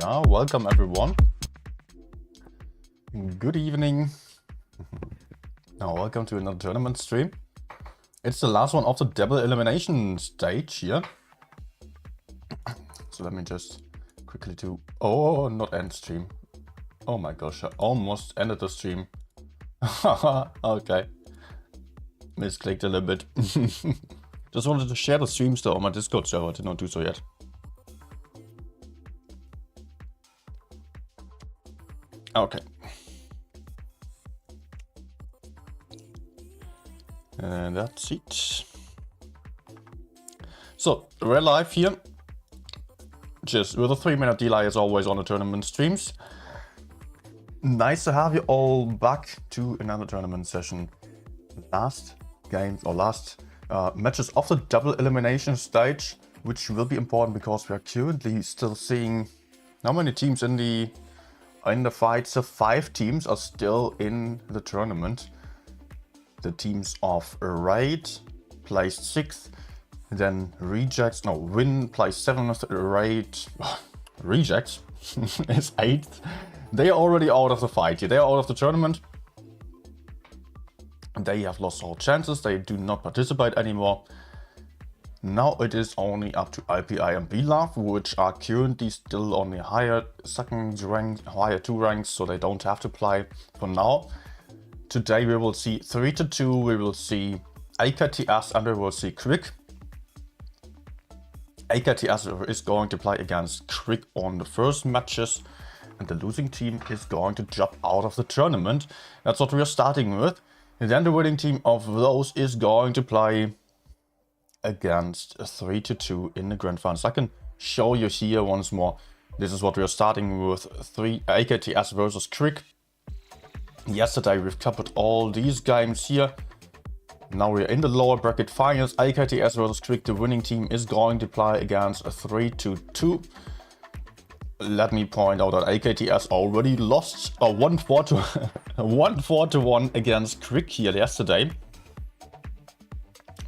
Yeah, welcome everyone. Good evening. Now, welcome to another tournament stream. It's the last one of the double elimination stage here. So let me just quickly do... Oh, not end stream. Oh my gosh, I almost ended the stream. Okay. Misclicked a little bit. Just wanted to share the stream still on my Discord server. I did not do so yet. Okay. And that's it. So, we're live here. Just with a 3-minute delay as always on the tournament streams. Nice to have you all back to another tournament session. Last games or last matches of the double elimination stage, which will be important because we are currently still seeing how many teams in the fight. So 5 teams are still in the tournament. The teams of Raid placed 6th, then Rejects, no, Win placed 7th, Raid, Rejects is 8th. They are already out of the fight here. They are out of the tournament. They have lost all chances. They do not participate anymore. Now it is only up to APA and BLOVE, which are currently still on the higher second rank, higher 2 ranks, so they don't have to play for now. Today we will see 3-2, we will see AKTS and we will see Quick. AKTS is going to play against Quick on the first matches, and the losing team is going to drop out of the tournament. That's what we are starting with. And then the winning team of those is going to play against 3-2 in the grand finals. I can show you here once more. This is what we are starting with: AKTS versus Quick. Yesterday we've covered all these games here. Now we're in the lower bracket finals. AKTS versus Quick. The winning team is going to play against a 3-2. Let me point out that AKTS already lost a 1-4-1 against Quick here yesterday.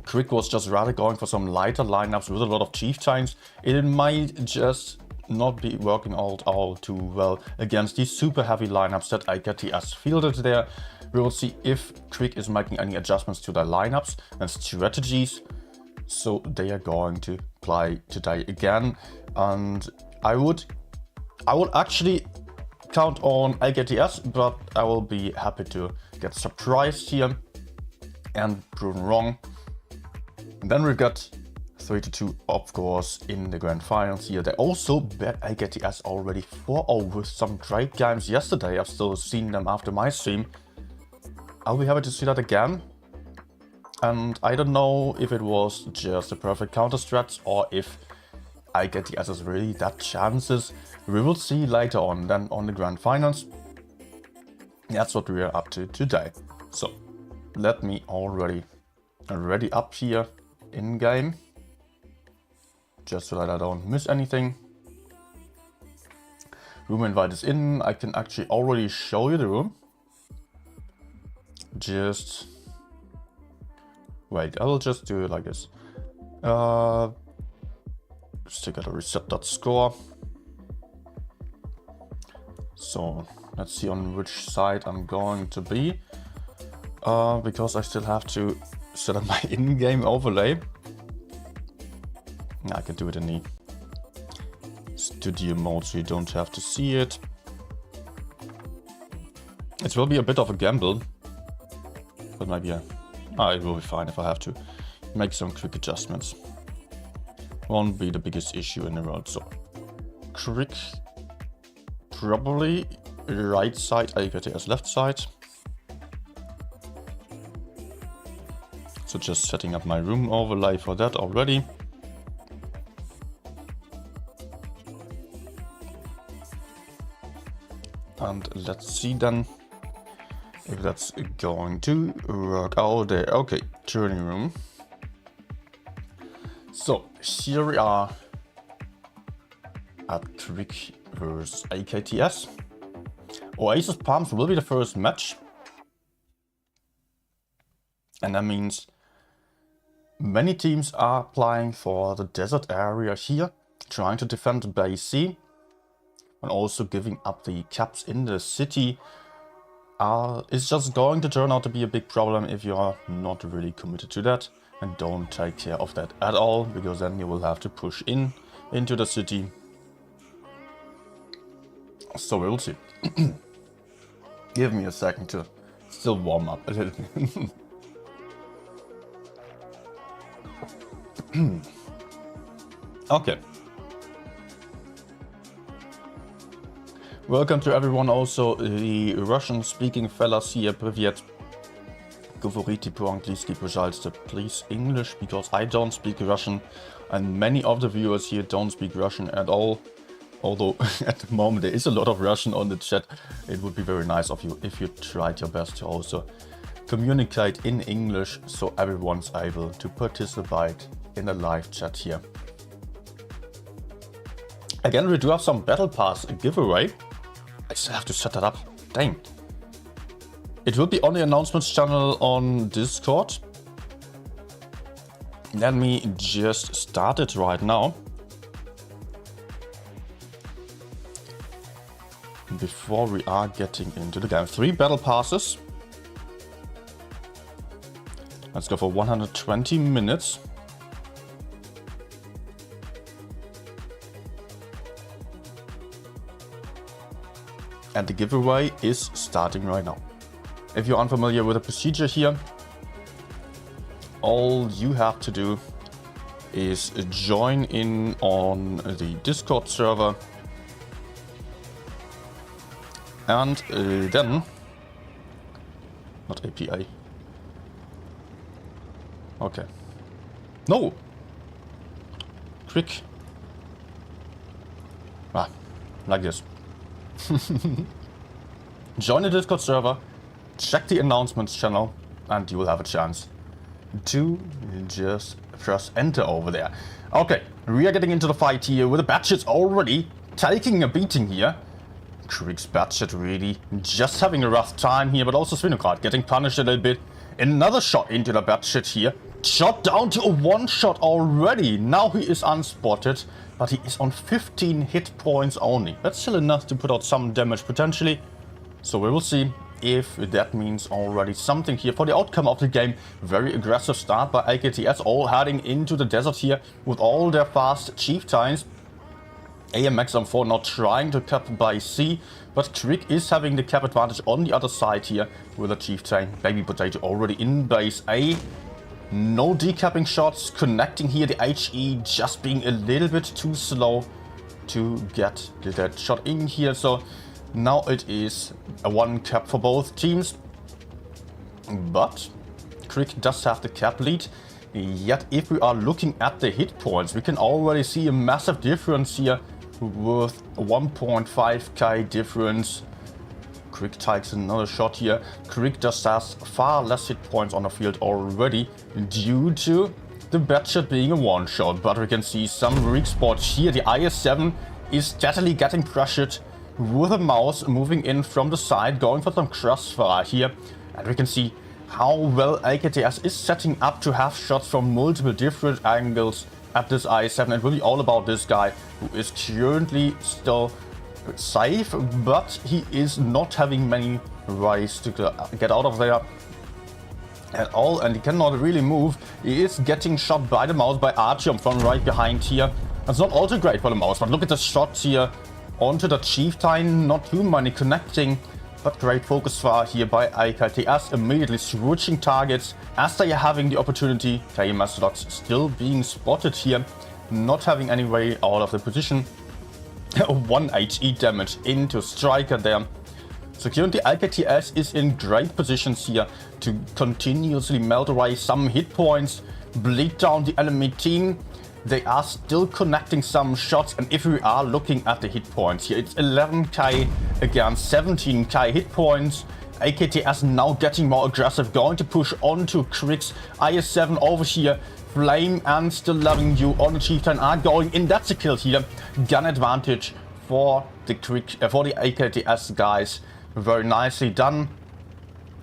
Quick was just rather going for some lighter lineups with a lot of chieftains. It might just not be working out all too well against these super heavy lineups that AKTS fielded there. We will see if Quick is making any adjustments to their lineups and strategies. So they are going to play today again, and I would actually count on AKTS, but I will be happy to get surprised here and proven wrong. And then we've got 3-2, of course, in the grand finals here. They also bet AKTS already 4-0 with some great games yesterday. I've still seen them after my stream. I'll be happy to see that again. And I don't know if it was just a perfect counter strat or if AKTS is really that chances. We will see later on, then on the grand finals. That's what we are up to today. So let me already up here in game, just so that I don't miss anything. Room invite is in. I can actually already show you the room. Just wait, I will just do it like this. Still gotta reset that score. So let's see on which side I'm going to be, because I still have to set up my in-game overlay. I can do it in the studio mode so you don't have to see it. It will be a bit of a gamble, but maybe it will be fine if I have to make some quick adjustments. Won't be the biggest issue in the world. So Quick, probably right side, AKTS left side. So just setting up my room overlay for that already. And let's see then if that's going to work out there. Okay, turning room. So here we are at Quick versus AKTS. Oasis Palms will be the first match. And that means many teams are applying for the desert area here, trying to defend base C. and also giving up the caps in the city is just going to turn out to be a big problem if you are not really committed to that and don't take care of that at all, because then you will have to push into the city. So we'll see. Give me a second to still warm up a little bit. Okay. Welcome to everyone, also the Russian-speaking fellas here. Привет. Говорите по-английски, пожалуйста, please English, because I don't speak Russian, and many of the viewers here don't speak Russian at all. Although at the moment there is a lot of Russian on the chat, it would be very nice of you if you tried your best to also communicate in English so everyone's able to participate in the live chat here. Again, we do have some battle pass giveaway. I still have to set that up. Dang. It will be on the announcements channel on Discord. Let me just start it right now. Before we are getting into the game. 3 battle passes. Let's go for 120 minutes. And the giveaway is starting right now. If you're unfamiliar with the procedure here, all you have to do is join in on the Discord server. And then, not APA. Okay. No! Quick. Like this. Join the Discord server, check the announcements channel, and you will have a chance to just press enter over there. Okay, we are getting into the fight here with the Batchets already taking a beating here. Krieg's Batchet really just having a rough time here, but also Svinograd getting punished a little bit. Another shot into the Batchet here. Shot down to a 1-shot already. Now he is unspotted, but he is on 15 hit points only. That's still enough to put out some damage potentially. So we will see if that means already something here for the outcome of the game. Very aggressive start by AKTS, all heading into the desert here with all their fast chieftains. AMX M4 not trying to cap by C, but Krieg is having the cap advantage on the other side here with a chieftain. Baby Potato already in base A. No decapping shots connecting here. The HE just being a little bit too slow to get that shot in here. So now it is a 1 cap for both teams. But Krieg does have the cap lead. Yet if we are looking at the hit points, we can already see a massive difference here with 1.5k difference. Krieg takes another shot here. Krieg just has far less hit points on the field already due to the Batchet being a 1-shot. But we can see some weak spots here. The IS-7 is steadily getting pressured with a mouse moving in from the side, going for some crossfire here. And we can see how well AKTS is setting up to have shots from multiple different angles at this IS-7. It will be all about this guy who is currently still safe, but he is not having many ways to get out of there at all, and he cannot really move. He is getting shot by the mouse by Artyom from right behind here. That's not all too great for the mouse, but look at the shots here onto the chieftain. Not too many connecting, but great focus fire here by AKTS, immediately switching targets as they are having the opportunity. KMS slots still being spotted here, not having any way out of the position. 1 HE damage into Striker there. So currently AKTS is in great positions here to continuously melt away some hit points, bleed down the enemy team. They are still connecting some shots, and if we are looking at the hit points here, it's 11k against 17k hit points. AKTS now getting more aggressive, going to push onto Krieg's IS-7 over here. Flame and Still Loving You on the chieftain are going in. That's a kill here. Gun advantage for the AKTS guys. Very nicely done.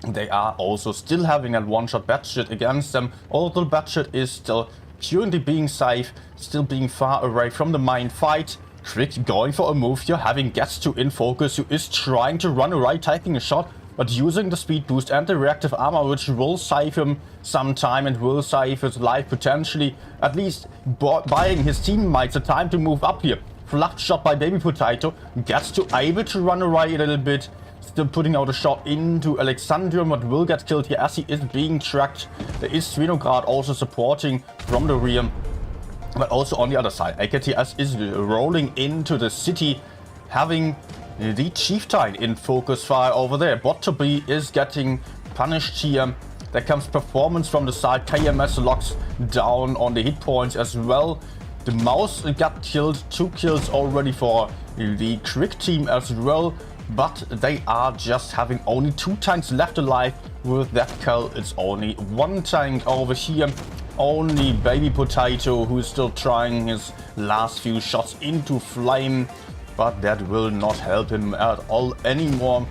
They are also still having a 1-shot Batchet against them. Although Batchet is still currently being safe, still being far away from the main fight. Quick going for a move here, having Gets to in focus, who is trying to run away, taking a shot, but using the speed boost and the reactive armor, which will save him some time and will save his life, potentially at least buying his teammates the time to move up here. Fluffed shot by Baby Potato, Gets to able to run away a little bit, still putting out a shot into Alexandrium, but will get killed here as he is being tracked. There is Svinograd also supporting from the rear, but also on the other side, AKTS is rolling into the city, having the Chieftain in focus fire over there. Bot2B is getting punished here. There comes performance from the side. KMS locks down on the hit points as well. The Mouse got killed. 2 kills already for the Quick team as well. But they are just having only 2 tanks left alive. With that kill, it's only 1 tank over here. Only Baby Potato, who is still trying his last few shots into flame. But that will not help him at all anymore.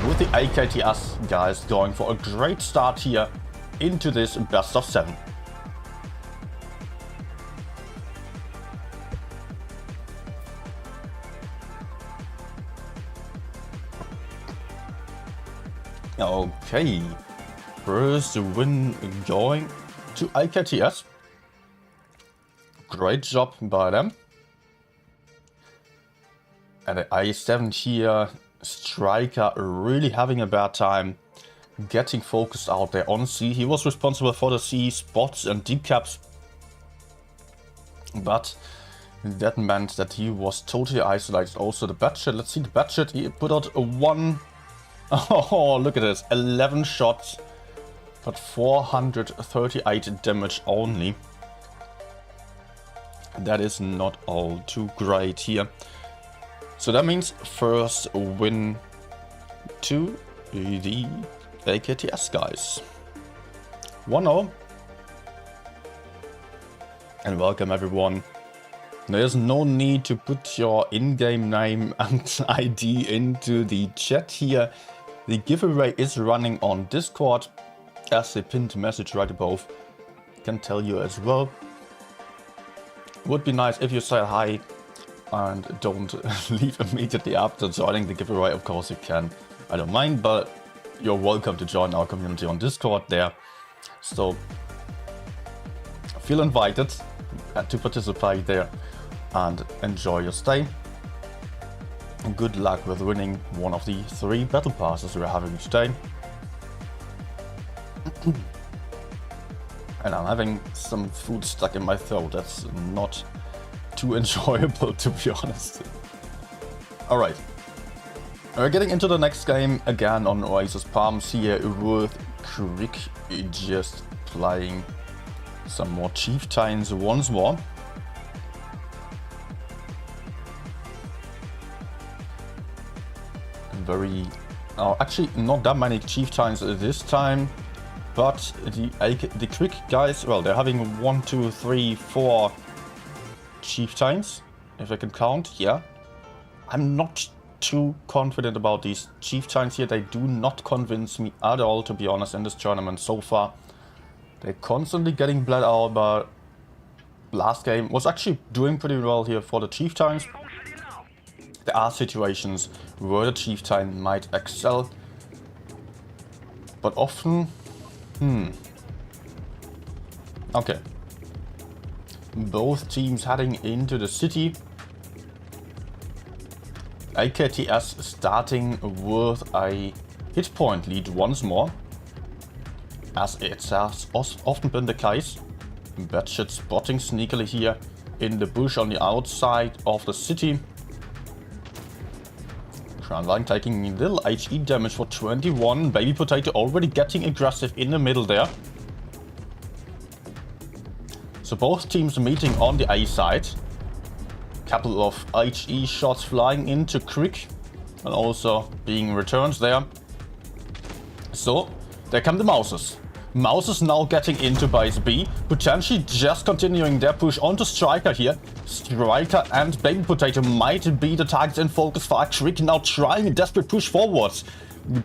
With the AKTS guys going for a great start here into this best of 7. Okay, first win going to AKTS. Great job by them. And the I7 here, Striker really having a bad time getting focused out there on C. He was responsible for the C spots and deep caps, but that meant that he was totally isolated. Also the Batshit, let's see the Batshit, he put out a 1. Oh, look at this, 11 shots, but 438 damage only. That is not all too great here. So that means first win to the AKTS guys. 1-0. And welcome everyone. There's no need to put your in-game name and ID into the chat here. The giveaway is running on Discord, as the pinned message right above can tell you as well. Would be nice if you say hi and don't leave immediately after joining the giveaway. Of course you can, I don't mind, but you're welcome to join our community on Discord there. So feel invited to participate there and enjoy your stay. Good luck with winning one of the 3 battle passes we're having today. And I'm having some food stuck in my throat. That's not too enjoyable, to be honest. Alright. We're getting into the next game again on Oasis Palms here with Quick just playing some more Chieftains once more. Actually not that many Chieftains this time, but the Quick guys, well, they're having 1, 2, 3, 4 Chieftains, if I can count. Yeah, I'm not too confident about these Chieftains here. They do not convince me at all, to be honest, in this tournament so far. They're constantly getting bled out, but last game was actually doing pretty well here for the Chieftains. There are situations where the Chieftain might excel, but often, okay. Both teams heading into the city. AKTS starting with a hit point lead once more, as it has often been the case. Batshit spotting sneakily here in the bush on the outside of the city. Crownline taking little HE damage for 21. Baby Potato already getting aggressive in the middle there. So both teams meeting on the A side. Couple of HE shots flying into Quick and also being returned there. So there come the Mouses. Mouses now getting into base B, potentially just continuing their push onto Striker here. Striker and Baby Potato might be the targets in focus for Quick, now trying a desperate push forwards.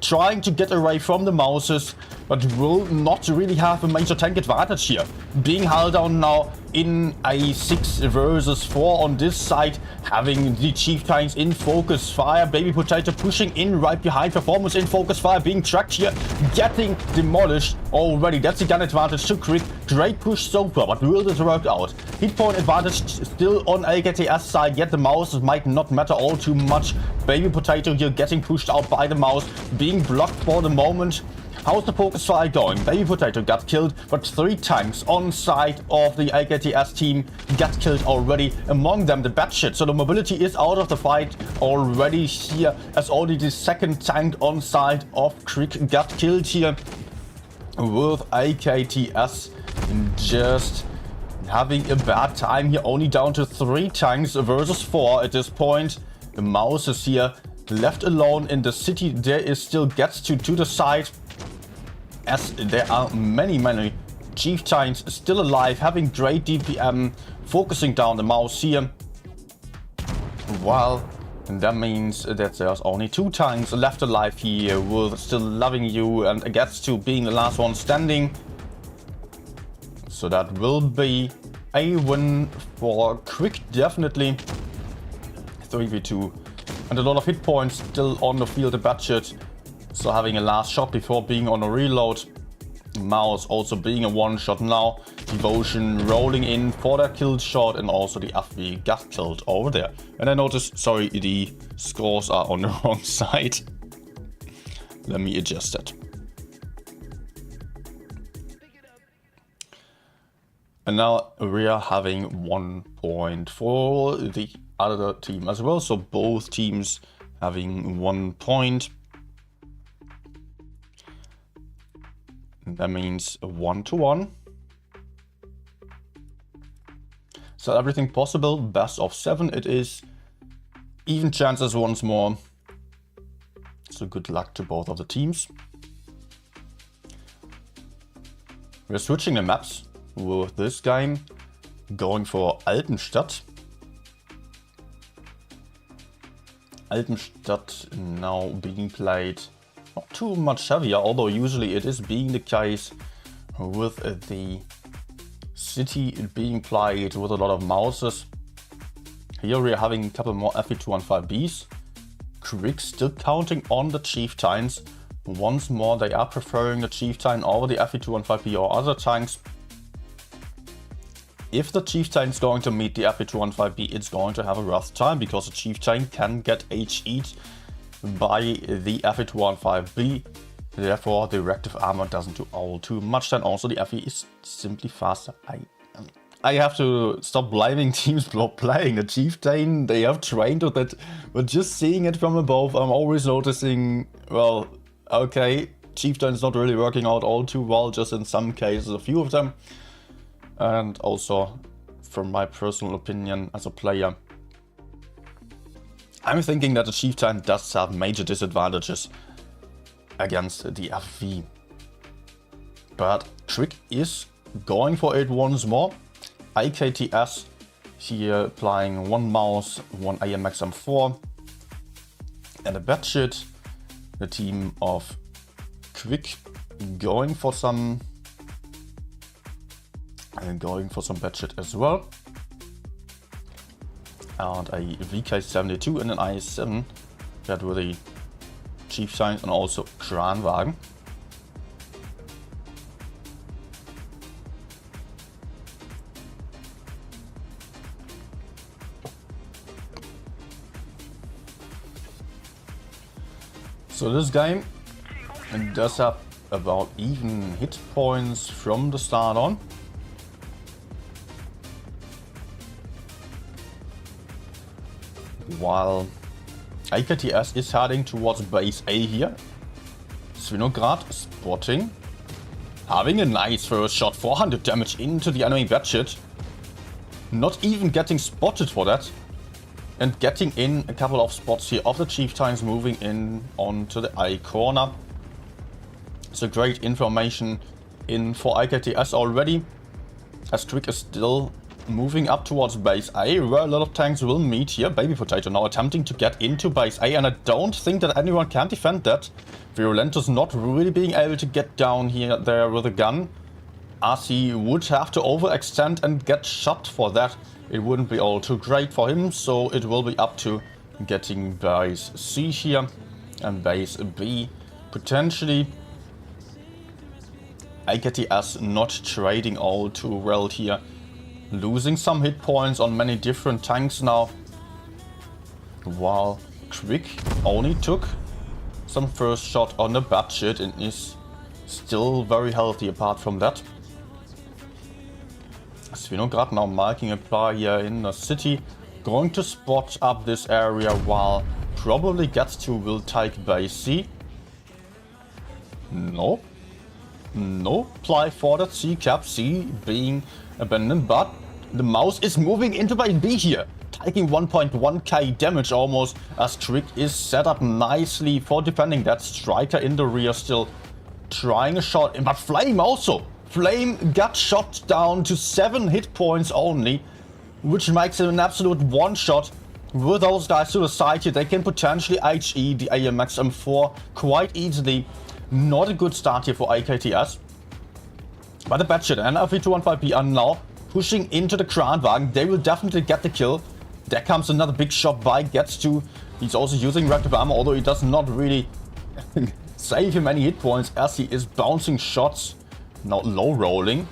trying to get away from the Mouses, but will not really have a major tank advantage here. Being held down now in a 6 versus 4 on this side, having the Chieftains in focus fire, Baby Potato pushing in right behind, Performance in focus fire, being tracked here, getting demolished already. That's the gun advantage to Quick. Great push so far, but will this work out? Hit point advantage still on LKTS side, yet the Mouses might not matter all too much. Baby Potato here getting pushed out by the Mouse, being blocked for the moment. How's the focus fire going? Baby Potato got killed, but 3 tanks on side of the LKTS team got killed already. Among them, the Batshit. So the mobility is out of the fight already here, as only the 2nd tank on side of Crick got killed here. With LKTS just having a bad time here, only down to 3 tanks versus 4 at this point. The Mouse is here, left alone in the city. There is still gets to the side, as there are many Chieftains still alive, having great DPM, focusing down the Mouse here. Well, that means that there's only 2 tanks left alive here, with still loving you and gets to being the last one standing. So that will be a win for Quick, definitely. 3v2 and a lot of hit points still on the field. The Batshit still having a last shot before being on a reload. Mouse also being a 1-shot now. Devotion rolling in for that kill shot, and also the FV got killed over there. And I noticed, sorry, the scores are on the wrong side. Let me adjust that. And now we are having 1 point for the other team as well. So both teams having 1 point. That means 1-1. So everything possible. Best of 7 it is. Even chances once more. So good luck to both of the teams. We're switching the maps with this game. Going for Altenstadt. Altenstadt now being played not too much heavier, although usually it is being the case with the city being played with a lot of Mouses. Here we are having a couple more FE215Bs. Crick still counting on the Chieftains. Once more they are preferring the Chieftain over the FE215B or other tanks. If the Chieftain is going to meet the FE215B, it's going to have a rough time, because the Chieftain can get HE'd by the FE215B. Therefore, the reactive armor doesn't do all too much. Then also the FE is simply faster. I have to stop blaming teams for playing the Chieftain. They have trained with it, but just seeing it from above, I'm always noticing, well, okay, Chieftain's not really working out all too well, just in some cases, a few of them. And also, from my personal opinion as a player, I'm thinking that the Chieftain does have major disadvantages against the FV. But Crick is going for it once more. IKTS here applying 1 Mouse, 1 AMX M4 and a Batshit. The team of Quick going for some Batshit as well. And a VK72 and an IS7. That were the Chieftains, and also Kranwagen. So this game does have about even hit points from the start on. While IKTS is heading towards base A here. Svinograd spotting. Having a nice first shot, 400 damage into the enemy Batshit. Not even getting spotted for that. And getting in a couple of spots here of the Chieftains, moving in onto the I corner. So great information in for IKTS already. As Quick is still moving up towards base A, where a lot of tanks will meet here. Baby Potato now attempting to get into base A, and I don't think that anyone can defend that. Virulento's not really being able to get down here there with a gun, as he would have to overextend and get shot for that. It wouldn't be all too great for him, so it will be up to getting base C here and base B potentially. AKTS not trading all too well here, losing some hit points on many different tanks now, while Quick only took some first shot on the budget and is still very healthy apart from that. Svinograd now marking a player here in the city, going to spot up this area while probably gets to will take base C. No. No apply for that C cap, C being abandoned, but the mouse is moving into base B here, taking 1.1k damage almost, as Quick is set up nicely for defending that. Striker in the rear still trying a shot, but Flame also. Flame got shot down to 7 hit points only, which makes it an absolute one-shot. With those guys to the side here, they can potentially HE the AMX M4 quite easily. Not a good start here for AKTS. But the Batshit and RV215B are now pushing into the Kranwagen. They will definitely get the kill. There comes another big shot by Gets2. He's also using reactive armor, although he does not really save him any hit points as he is bouncing shots. Now low rolling,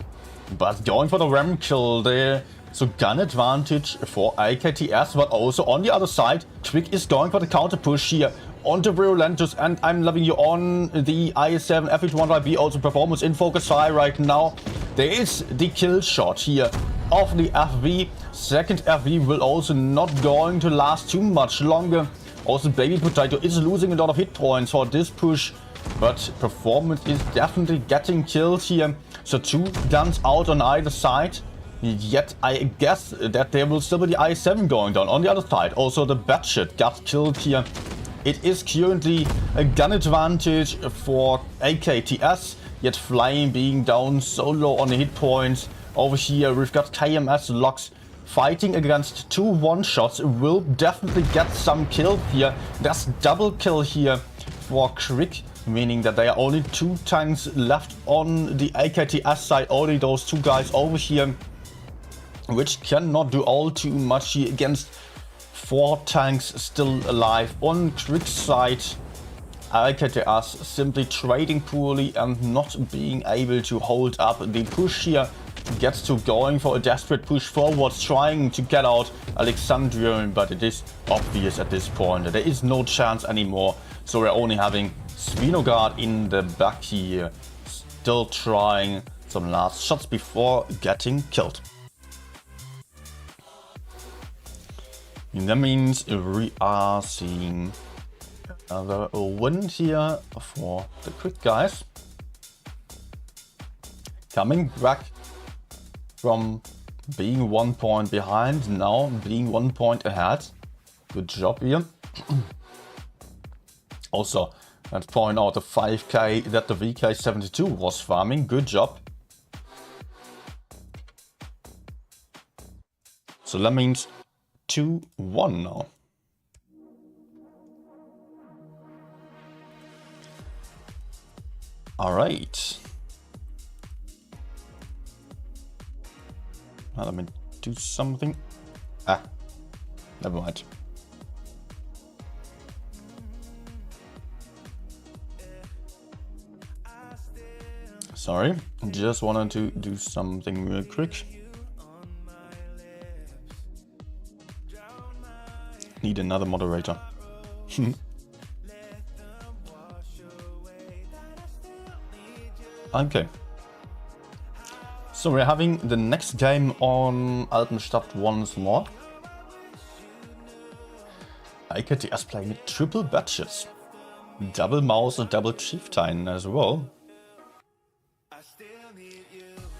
but going for the ram kill there. So gun advantage for AKTS, but also on the other side, Quick is going for the counter push here onto Virulentus, and I'm loving you on the IS-7 FH1YB, also performance in focus fire right now. There is the kill shot here of the FV. Second FV will also not going to last too much longer. Also Baby Potato is losing a lot of hit points for this push, but performance is definitely getting killed here. So 2 guns out on either side. Yet I guess that there will still be the IS-7 going down on the other side. Also the Batshit got killed here. It is currently a gun advantage for AKTS, yet Flame being down so low on the hit points. Over here we've got KMS Locks fighting against 2 one-shots. Will definitely get some kill here. There's double kill here for Quick, meaning that there are only 2 tanks left on the AKTS side. Only those 2 guys over here, which cannot do all too much here against 4 tanks still alive. On Quick's side, AKTS simply trading poorly and not being able to hold up the push here. Gets to going for a desperate push forwards, trying to get out Alexandrian, but it is obvious at this point that there is no chance anymore. So we're only having Svinograd in the back here, still trying some last shots before getting killed. And that means we are seeing another win here for the Quick guys. Coming back from being 1 point behind, now being 1 point ahead. Good job here. Also, let's point out the 5k that the VK72 was farming. Good job. So that means 2-1 now. All right. Now let me do something. Never mind. Sorry, just wanted to do something real quick. Need another moderator. Okay. So we're having the next game on Alpenstadt once more. AKTS playing triple batches. Double mouse and double chieftain as well.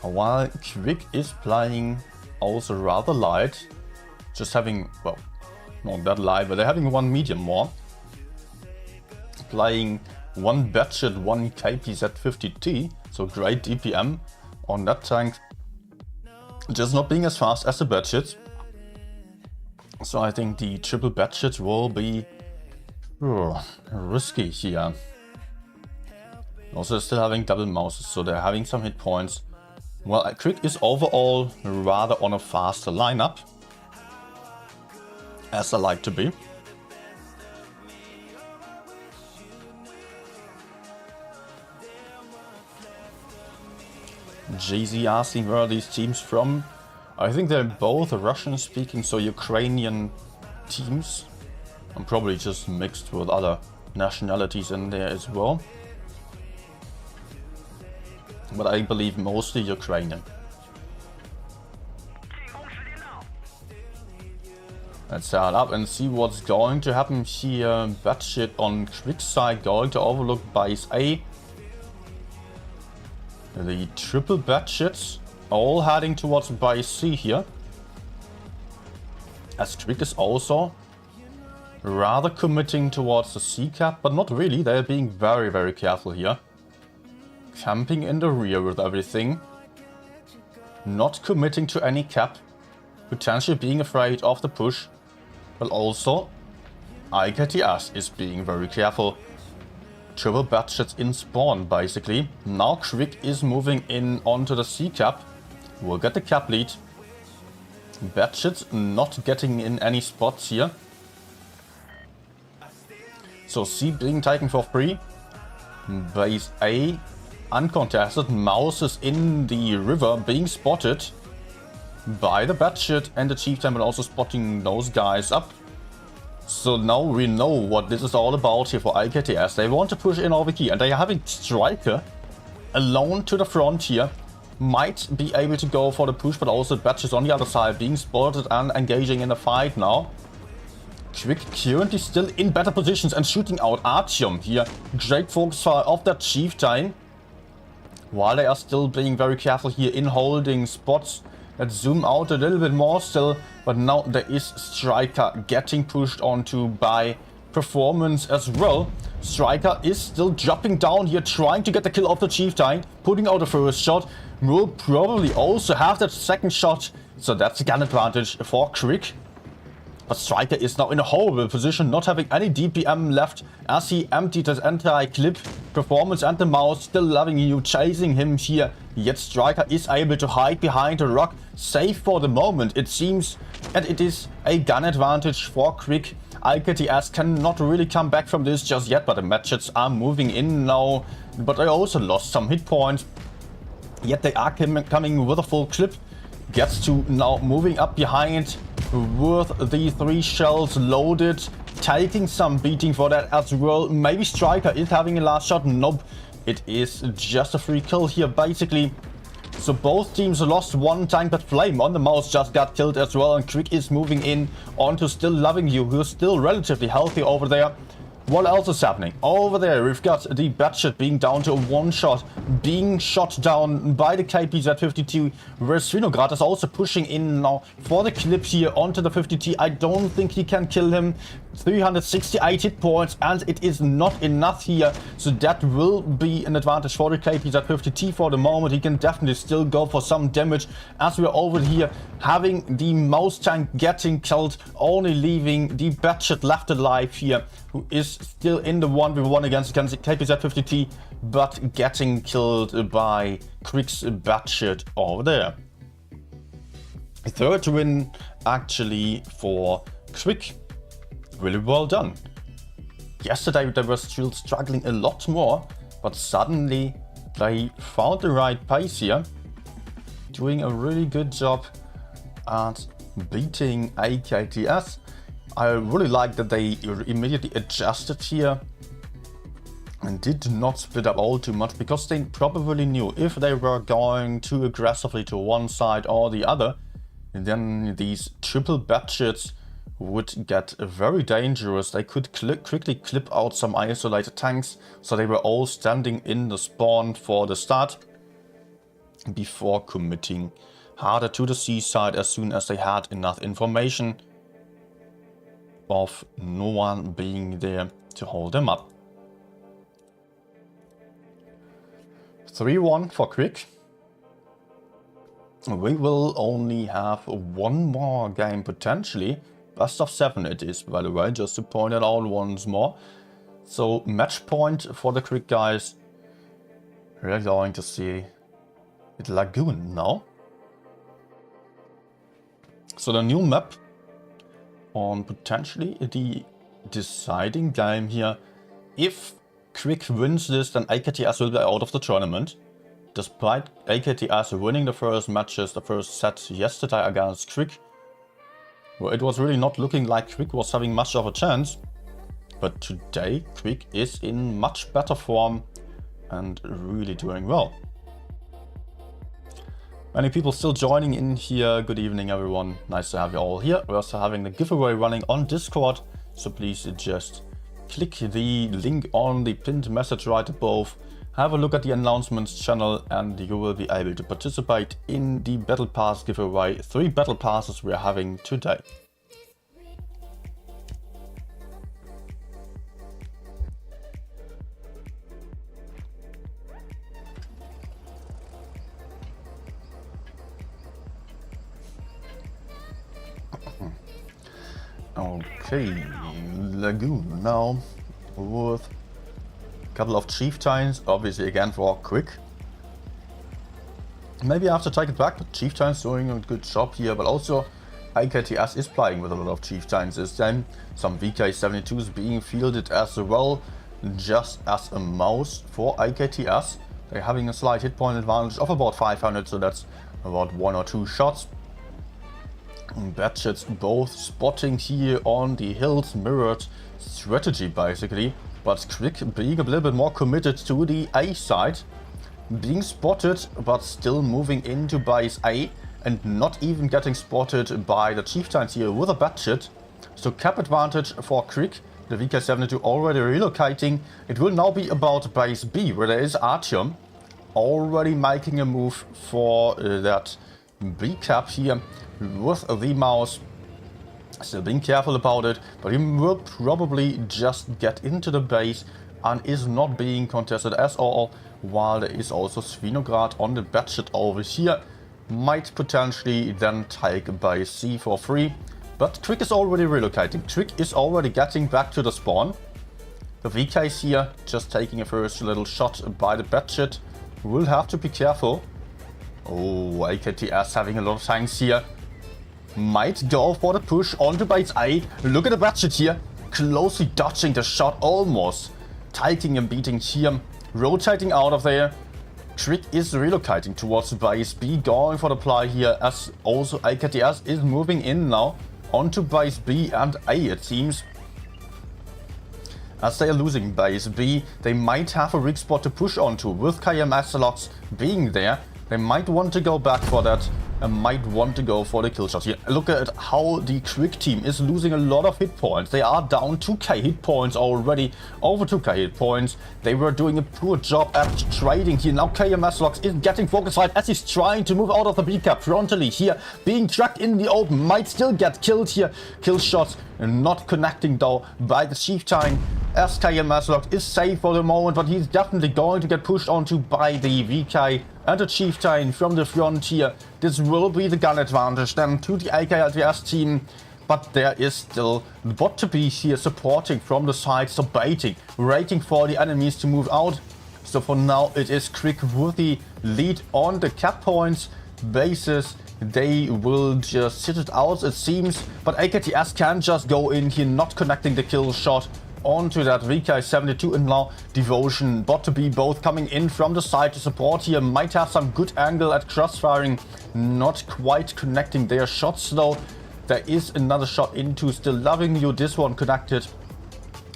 While Quick is playing also rather light. Just having, well, not that light, but they're having 1 medium more. Playing 1 Batshit, 1 KPZ50T, so great DPM on that tank. just not being as fast as the batshits. So I think the triple batshits will be risky here. Also still having double mouses, so they're having some hit points. Well, Quick is overall rather on a faster lineup, as I like to be. JZ asking where are these teams from? I think they're both Russian speaking, so Ukrainian teams. And probably just mixed with other nationalities in there as well. But I believe mostly Ukrainian. Let's start up and see what's going to happen here. Batshit on Quick side going to overlook base A. The triple batshits all heading towards base C here. As Quick is also rather committing towards the C cap, but not really. They're being very, very careful here. Camping in the rear with everything. Not committing to any cap. Potentially being afraid of the push. But also, IKTS is being very careful. Triple batshits in spawn, basically. Now Quick is moving in onto the C cap. We'll get the cap lead. Batshits not getting in any spots here. So C being taken for free. Base A uncontested. Mouses in the river being spotted by the batshit, and the chieftain will also spotting those guys up. So now we know what this is all about here for IKTS. They want to push in over here, and they are having Striker alone to the front here. Might be able to go for the push, but also batshit on the other side being spotted and engaging in a fight now. Quick currently still in better positions and shooting out Artyom here. Great focus fire of that chieftain. While they are still being very careful here in holding spots. Let's zoom out a little bit more still. But now there is Striker getting pushed onto by Performance as well. Striker is still dropping down here, trying to get the kill off the chieftain. Putting out the first shot. Will probably also have that second shot. So that's a gun advantage for Quick. But Striker is now in a horrible position, not having any DPM left as he emptied his entire clip. Performance and the mouse still loving you, chasing him here. Yet Striker is able to hide behind a rock, safe for the moment it seems. And it is a gun advantage for Quick. IKTS cannot really come back from this just yet, but the matches are moving in now. But they also lost some hit points. Yet they are coming with a full clip. Gets to now moving up behind with the 3 shells loaded. Taking some beating for that as well. Maybe Striker is having a last shot. Nope. It is just a free kill here basically. So both teams lost one tank, but Flame on the mouse just got killed as well. And Quick is moving in onto Still Loving You, who's still relatively healthy over there. What else is happening? Over there, we've got the batshit being down to a 1-shot, being shot down by the KPZ-52, where Svinograd is also pushing in now for the clip here onto the 50T. I don't think he can kill him. 368 hit points, and it is not enough here. So that will be an advantage for the KPZ-50T for the moment. He can definitely still go for some damage, as we're over here having the mouse tank getting killed, only leaving the batshit left alive here, who is still in the 1v1 against KPZ-50T, but getting killed by Quick's batshit over there. Third win actually for Quick. Really well done. Yesterday they were still struggling a lot more, but suddenly they found the right pace here. Doing a really good job at beating IKTS. I really like that they immediately adjusted here and did not split up all too much, because they probably knew if they were going too aggressively to one side or the other, then these triple batshits would get very dangerous. They could quickly clip out some isolated tanks, so they were all standing in the spawn for the start before committing harder to the seaside as soon as they had enough information of no one being there to hold them up. 3-1 for Quick. We will only have one more game potentially. Best of 7 it is, by the way, just to point it out once more. So match point for the Crick guys. We're going to see it Lagoon now. So the new map on potentially the deciding game here. If Crick wins this, then AKTS will be out of the tournament. Despite AKTS winning the first matches, the first set yesterday against Crick, well, it was really not looking like Crick was having much of a chance. But today, Crick is in much better form and really doing well. Many people still joining in here. Good evening, everyone. Nice to have you all here. We're also having the giveaway running on Discord, so please just click the link on the pinned message right above. Have a look at the announcements channel and you will be able to participate in the Battle Pass giveaway. 3 Battle Passes we are having today. Okay, Lagoon now with couple of Chieftains, obviously again for Crick. Maybe I have to take it back, but Chieftains doing a good job here, but also AKTS is playing with a lot of Chieftains this time. Some VK72s being fielded as well, just as a mouse for AKTS. They're having a slight hit point advantage of about 500, so that's about 1 or 2 shots. Batchets both spotting here on the hills, mirrored strategy basically. But Crick being a little bit more committed to the A side, being spotted but still moving into base A and not even getting spotted by the Chieftains here with a Batchet. So cap advantage for Crick, the VK72 already relocating. It will now be about base B, where there is Artyom already making a move for that B cap here with the mouse. Still being careful about it, but he will probably just get into the base and is not being contested at all, while there is also Svinograd on the Batchet over here. Might potentially then take base C for free, but Crick is already relocating. Crick is already getting back to the spawn. The VKs here just taking a first little shot by the Batchet. Will have to be careful. Oh, AKTS having a lot of tanks here. Might go for the push onto base A. Look at the Batchet here. Closely dodging the shot, almost taking and beating here. Rotating out of there. Crick is relocating towards base B, going for the play here, as also AKTS is moving in now onto base B and A, it seems. As they are losing base B, they might have a weak spot to push onto. With KMS locks being there, they might want to go back for that and might want to go for the kill shot here. Look at how the Crick team is losing a lot of hit points. They are down 2k hit points already, over 2k hit points. They were doing a poor job at trading here. Now KMS locks is getting focus right as he's trying to move out of the B cap frontally here. Being tracked in the open, might still get killed here. Kill shots not connecting though by the Chieftain. As KMS locked is safe for the moment, but he's definitely going to get pushed onto by the VK and the Chieftain from the front here. This will be the gun advantage then to the AKLTS team, but there is still the bot to be here supporting from the side, so baiting, waiting for the enemies to move out. So for now it is Crick with the lead on the cap points basis. They will just sit it out, it seems, but AKTS can just go in here, not connecting the kill shot onto that VK72, and now Devotion, bot to be both coming in from the side to support here. Might have some good angle at crossfiring, not quite connecting their shots though. There is another shot into Still Loving You, this one connected.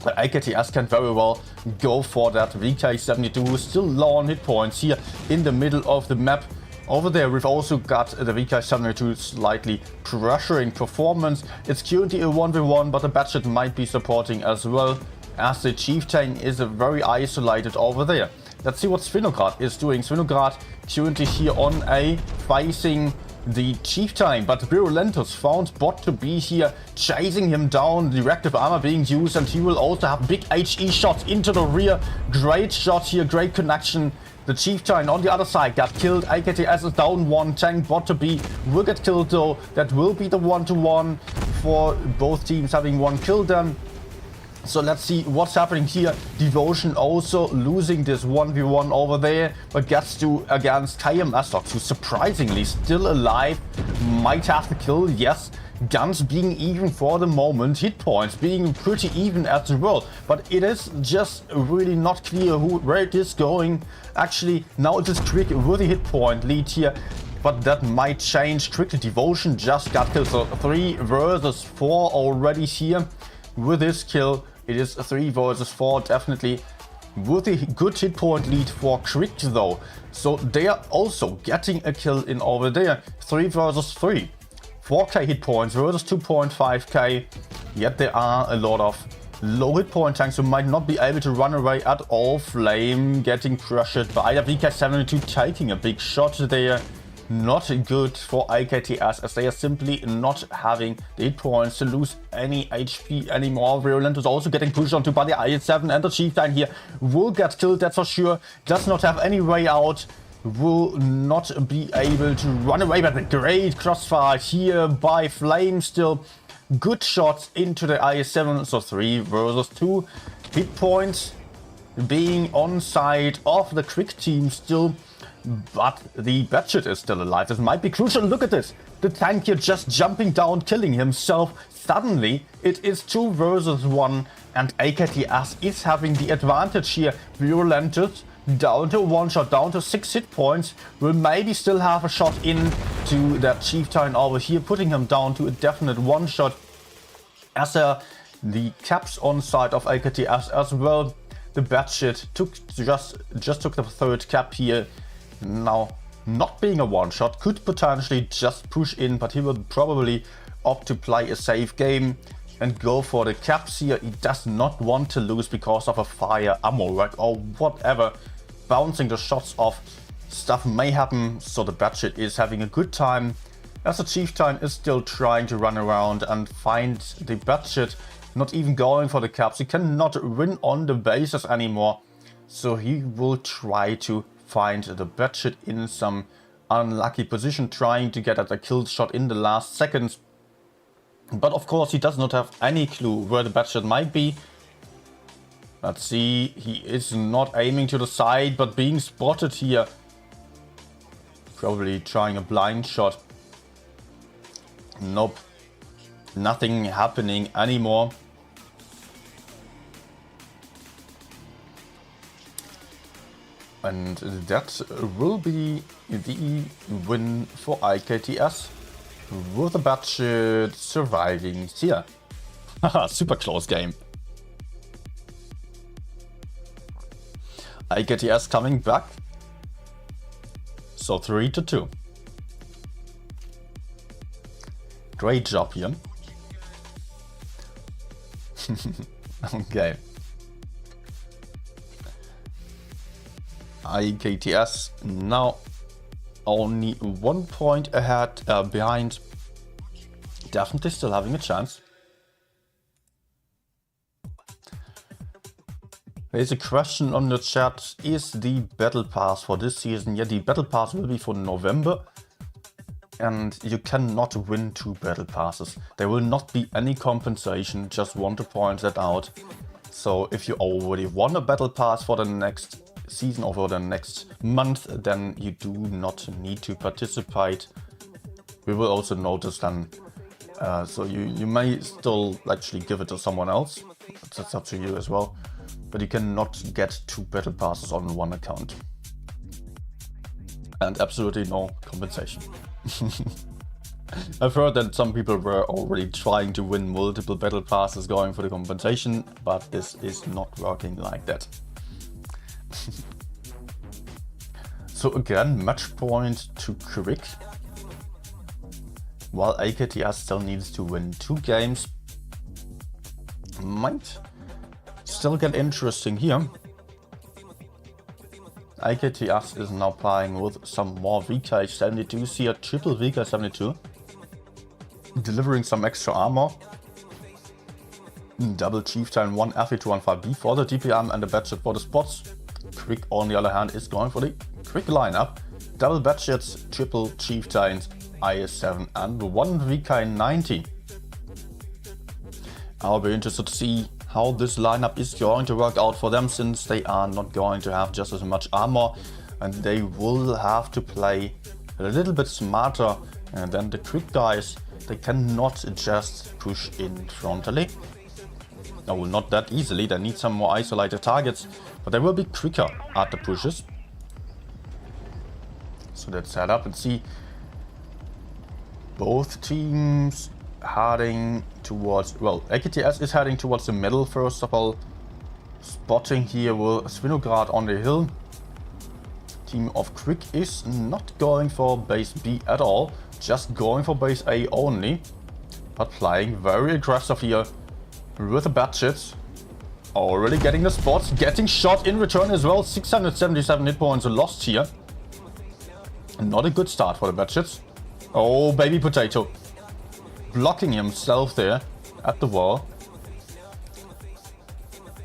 But AKTS can very well go for that VK72, still low on hit points here in the middle of the map. Over there we've also got the VK72 slightly pressuring performance. It's currently a 1v1, but the Batchet might be supporting as well, as the Chieftain is very isolated over there. Let's see what Svinograd is doing. Svinograd currently here on A, facing the Chieftain, but Virulentus found bot to be here, chasing him down, the reactive armor being used, and he will also have big HE shots into the rear. Great shot here, great connection. The Chieftain on the other side got killed. AKTS is down one. Tank bot to be will get killed though. That will be the 1-to-1 for both teams having one kill then. So let's see what's happening here. Devotion also losing this 1v1 over there, but gets to against KMS, who's surprisingly still alive. Might have the kill, yes. Guns being even for the moment, hit points being pretty even as well, but it is just really not clear where it is going. Actually, now it is Quick with the hit point lead here, but that might change quickly. Devotion just got killed, so 3 versus 4 already here. With this kill, it is 3 versus 4 definitely. With a good hit point lead for Quick though, so they are also getting a kill in over there. 3 versus 3. 4k hit points versus 2.5k, yet there are a lot of low hit point tanks who might not be able to run away at all. Flame getting crushed by the VK72, taking a big shot there. Not good for AKTS, as they are simply not having the hit points to lose any HP anymore. Virulent is also getting pushed onto by the IS-7, and the Chieftain here will get killed, that's for sure. Does not have any way out. Will not be able to run away, but a great crossfire here by Flame still. Good shots into the IS-7, so 3 versus 2. Hit points being on side of the Quick team still, but the Batshit is still alive. This might be crucial. Look at this. The tank here just jumping down, killing himself. Suddenly, it is 2 versus 1, and AKTS is having the advantage here. Virulentus down to 1 shot, down to 6 hit points, will maybe still have a shot in to that Chieftain over here, putting him down to a definite 1 shot. As the caps on side of AKTS as well. The Batshit just took the 3rd cap here. Now, not being a 1 shot, could potentially just push in, but he will probably opt to play a safe game and go for the caps here. He does not want to lose because of a fire ammo rack or whatever. Bouncing the shots off, stuff may happen, so the Batshit is having a good time, as the Chieftain is still trying to run around and find the Batshit, not even going for the caps. He cannot win on the bases anymore, so he will try to find the Batshit in some unlucky position, trying to get at a kill shot in the last seconds. But of course he does not have any clue where the Batshit might be. Let's see, he is not aiming to the side, but being spotted here. Probably trying a blind shot. Nope. Nothing happening anymore. And that will be the win for AKTS, with the Batshit surviving here. Haha, super close game. AKTS coming back. So 3-2. Great job here. Okay. AKTS now only 1 point ahead, behind. Definitely still having a chance. There's a question on the chat. Is the battle pass for this season? Yeah, the battle pass will be for November. And you cannot win 2 battle passes. There will not be any compensation. Just want to point that out. So if you already won a battle pass for the next season or for the next month, then you do not need to participate. We will also notice then. So you may still actually give it to someone else. That's up to you as well. But you cannot get 2 battle passes on 1 account. And absolutely no compensation. I've heard that some people were already trying to win multiple battle passes going for the compensation, but this is not working like that. So again, match point to Quick. While AKTS still needs to win 2 games. Might still get interesting here. AKTS is now playing with some more VK72s here, triple VK72. Delivering some extra armor. Double Chieftain, 1 FE215B for the DPM and a Batchet for the spots. Quick on the other hand is going for the quick lineup. Double Batchets, triple Chieftains, IS7 and 1 VK90. I'll be interested to see how this lineup is going to work out for them, since they are not going to have just as much armor and they will have to play a little bit smarter than the quick guys. They cannot just push in frontally. No, not that easily. They need some more isolated targets, but they will be quicker at the pushes. So let's head up and see both teams heading towards, well, AKTS is heading towards the middle first of all. Spotting here with Svinograd on the hill. Team of Quick is not going for base B at all, just going for base A only, but playing very aggressive here with the Batchets. Already getting the spots, getting shot in return as well. 677 hit points lost here. Not a good start for the Batchets. Oh, baby potato. Blocking himself there at the wall.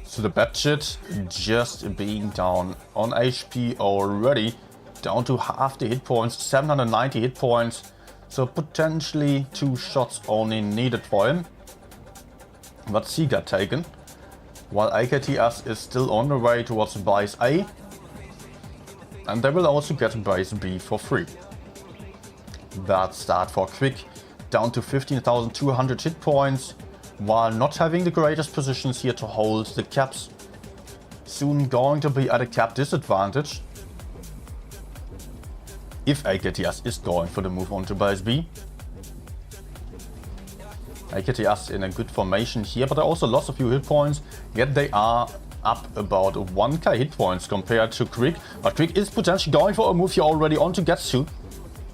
So the Batchet just being down on HP already. Down to half the hit points, 790 hit points. So potentially 2 shots only needed for him. But C got taken. While AKTS is still on the way towards base A. And they will also get base B for free. Bad start for Quick. Down to 15,200 hit points. While not having the greatest positions here to hold the caps. Soon going to be at a cap disadvantage. If AKTS is going for the move on to base B. AKTS in a good formation here, but they also lost a few hit points. Yet they are up about 1k hit points compared to Quick. But Quick is potentially going for a move here already on to Getsu.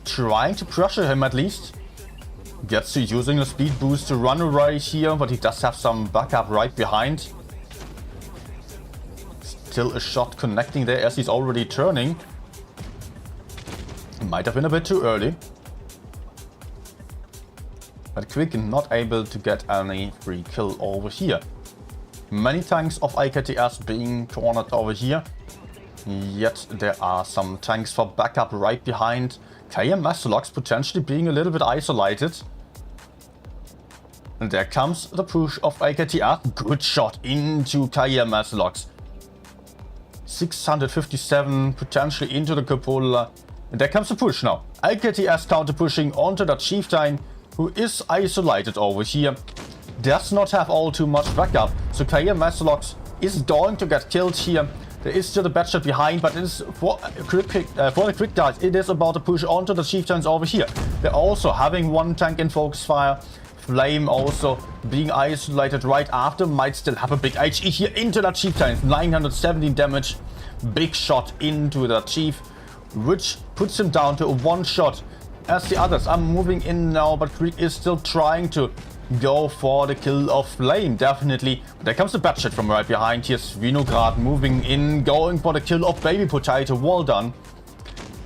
Trying to pressure him at least. Getsu using the speed boost to run away here, but he does have some backup right behind. Still a shot connecting there as he's already turning. Might have been a bit too early. But Quick not able to get any free kill over here. Many tanks of AKTS being cornered over here. Yet there are some tanks for backup right behind. KM Masterlocks potentially being a little bit isolated. And there comes the push of AKTS. Good shot into KM Masterlocks. 657 potentially into the cupola. And there comes the push now. AKTS counter pushing onto the Chieftain, who is isolated over here. Does not have all too much backup. So KM Masterlocks is going to get killed here. There is still the Batchet behind, but it is for the quick guys. It is about to push onto the Chieftains over here. They're also having one tank in focus fire. Flame also being isolated right after. Might still have a big HE here into that Chieftains. 917 damage. Big shot into the Chief, which puts him down to a 1 shot. As the others are moving in now, but Quick is still trying to go for the kill of Flame, definitely. There comes the Batchet from right behind. Here's Vinograd moving in, going for the kill of Baby Potato. Well done.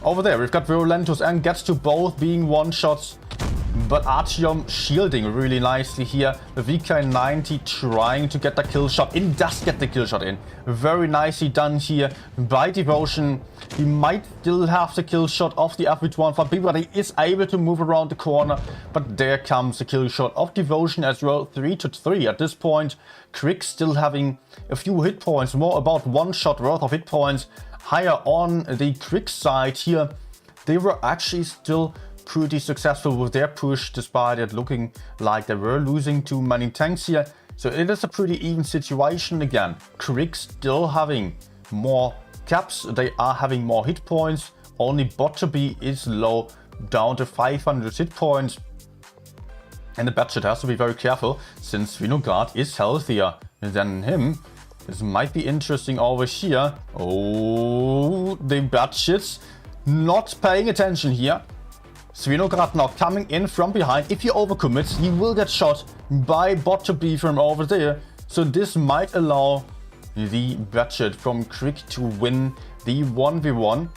Over there, we've got Virulentus and Getsu both being 1-shots. But Artyom shielding really nicely here. The VK90 trying to get the kill shot in. Does get the kill shot in. Very nicely done here by Devotion. He might still have the kill shot of the FV215B, but he is able to move around the corner. But there comes the kill shot of Devotion as well. 3-3 at this point. Quick still having a few hit points. More about 1 shot worth of hit points. Higher on the Quick side here. They were actually still pretty successful with their push, despite it looking like they were losing too many tanks here. So it is a pretty even situation again. Quick still having more caps, they are having more hit points. Only Botterby is low, down to 500 hit points. And the Batchet has to be very careful, since Vinograd is healthier than him. This might be interesting over here. Oh, the Batchets not paying attention here. Svinograd now coming in from behind. If he overcommits, he will get shot by Botterby from over there. So this might allow the budget from Crick to win the 1v1.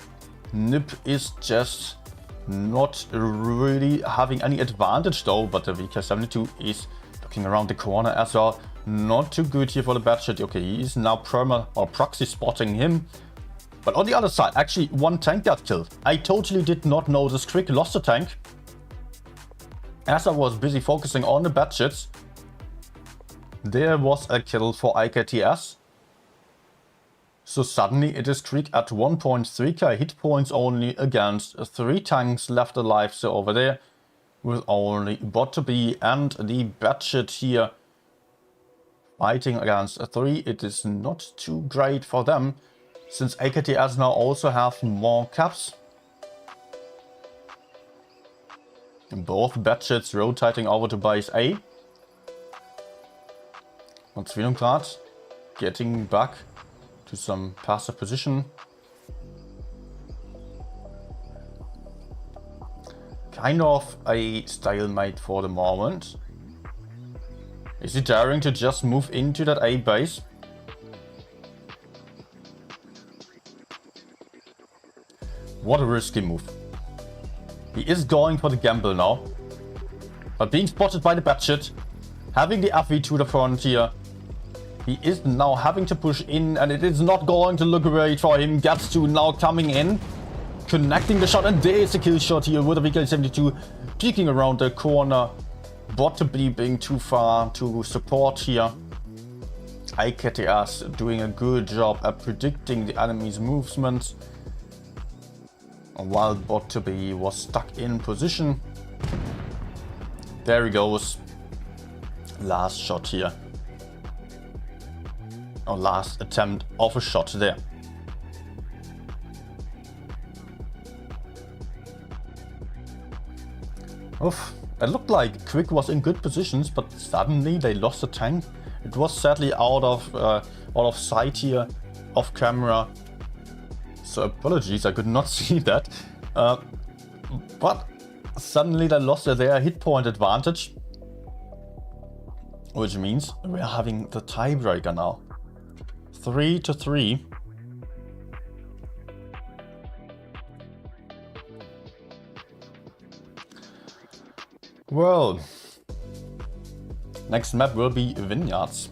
Nip is just not really having any advantage though, but the VK72 is looking around the corner as well. Not too good here for the budget. Okay, he is now perma or proxy spotting him. But on the other side, actually one tank got killed. I totally did not notice Crick lost a tank, as I was busy focusing on the budgets. There was a kill for IKTS. So suddenly it is Crick at 1.3k hit points only against 3 tanks left alive. So over there with only bot to be and the budget here fighting against 3. It is not too great for them, since AKTS now also have more caps. Both budgets rotating over to base A. Und Svinograd getting back to some passive position. Kind of a stalemate for the moment. Is he daring to just move into that A base? What a risky move. He is going for the gamble now. But being spotted by the budget, having the FV to the front here, he is now having to push in, and it is not going to look great for him. Gets to now coming in, connecting the shot, and there is a kill shot here with the VK72 peeking around the corner. Bot to be being too far to support here. IKTS doing a good job at predicting the enemy's movements, while bot to be was stuck in position. There he goes. Last shot here. Or last attempt of a shot there. Oof. It looked like Crick was in good positions, but suddenly they lost a tank. It was sadly out of sight here, off camera. So apologies, I could not see that. But suddenly they lost their hit point advantage, which means we're having the tiebreaker now. 3-3. Well, next map will be Vineyards.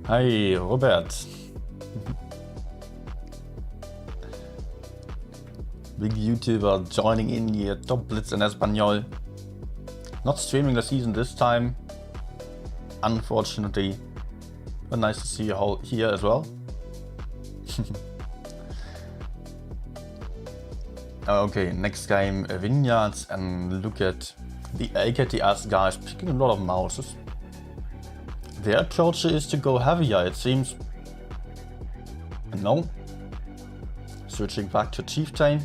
Hi, Robert. Big YouTuber joining in here, top Blitz in Espanol. Not streaming the season this time, unfortunately, but nice to see you all here as well. Okay, next game Vineyards, and look at the AKTS guys picking a lot of mouses. Their approach is to go heavier, it seems. No. Switching back to Chieftain.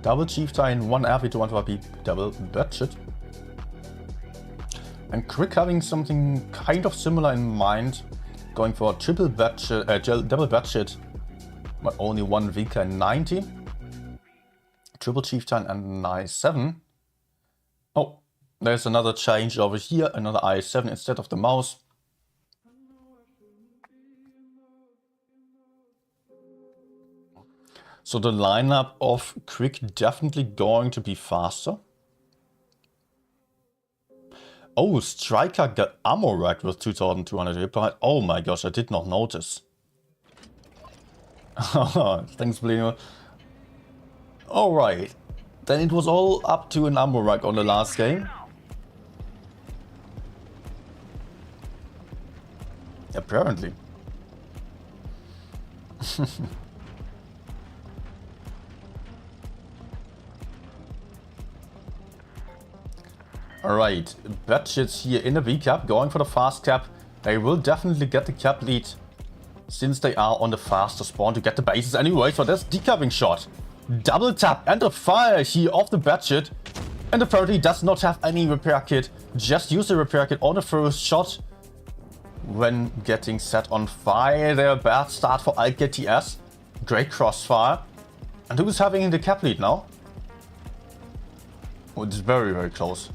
Double Chieftain, 1 RV to 1 RP, double budget. And Crick having something kind of similar in mind. Going for a triple budget, double budget, but only 1 VK90. Triple Chieftain and I7. Oh, there's another change over here, another I7 instead of the mouse. So the lineup of Crick definitely going to be faster. Oh, Striker got ammo racked with 2200 hit point. Oh my gosh, I did not notice. Thanks, Blino. Alright, then it was all up to an ammo rack on the last game. Apparently. Alright, budgets here in the V cap, going for the fast cap. They will definitely get the cap lead, since they are on the faster spawn to get the bases anyway. So there's decapping shot. Double tap and a fire here off the budget. And apparently does not have any repair kit. Just use the repair kit on the first shot. When getting set on fire there, bad start for IKTS. Great crossfire. And who's having the cap lead now? Oh, it's very, very close.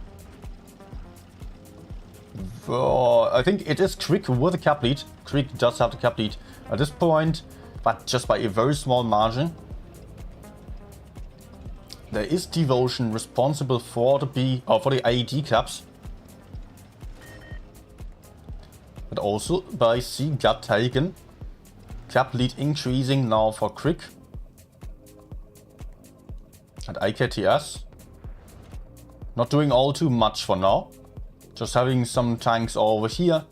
I think it is Quick with the cap lead. Quick does have the cap lead at this point, but just by a very small margin. There is Devotion responsible for the AED caps. But also by C got taken. Cap lead increasing now for Quick. And AKTS. Not doing all too much for now. Just having some tanks over here.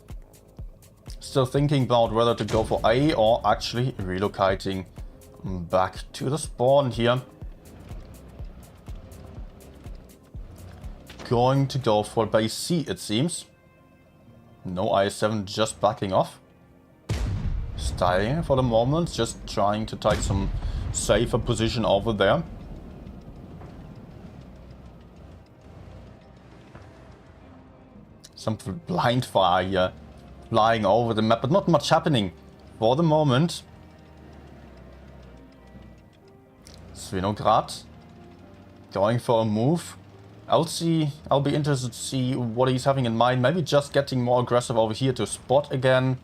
Still thinking about whether to go for A or actually relocating back to the spawn here. Going to go for base C, it seems. No I7 just backing off. Staying for the moment, just trying to take some safer position over there. Some blind fire here, flying over the map, but not much happening for the moment. Svinograd going for a move. I'll be interested to see what he's having in mind. Maybe just getting more aggressive over here to spot again.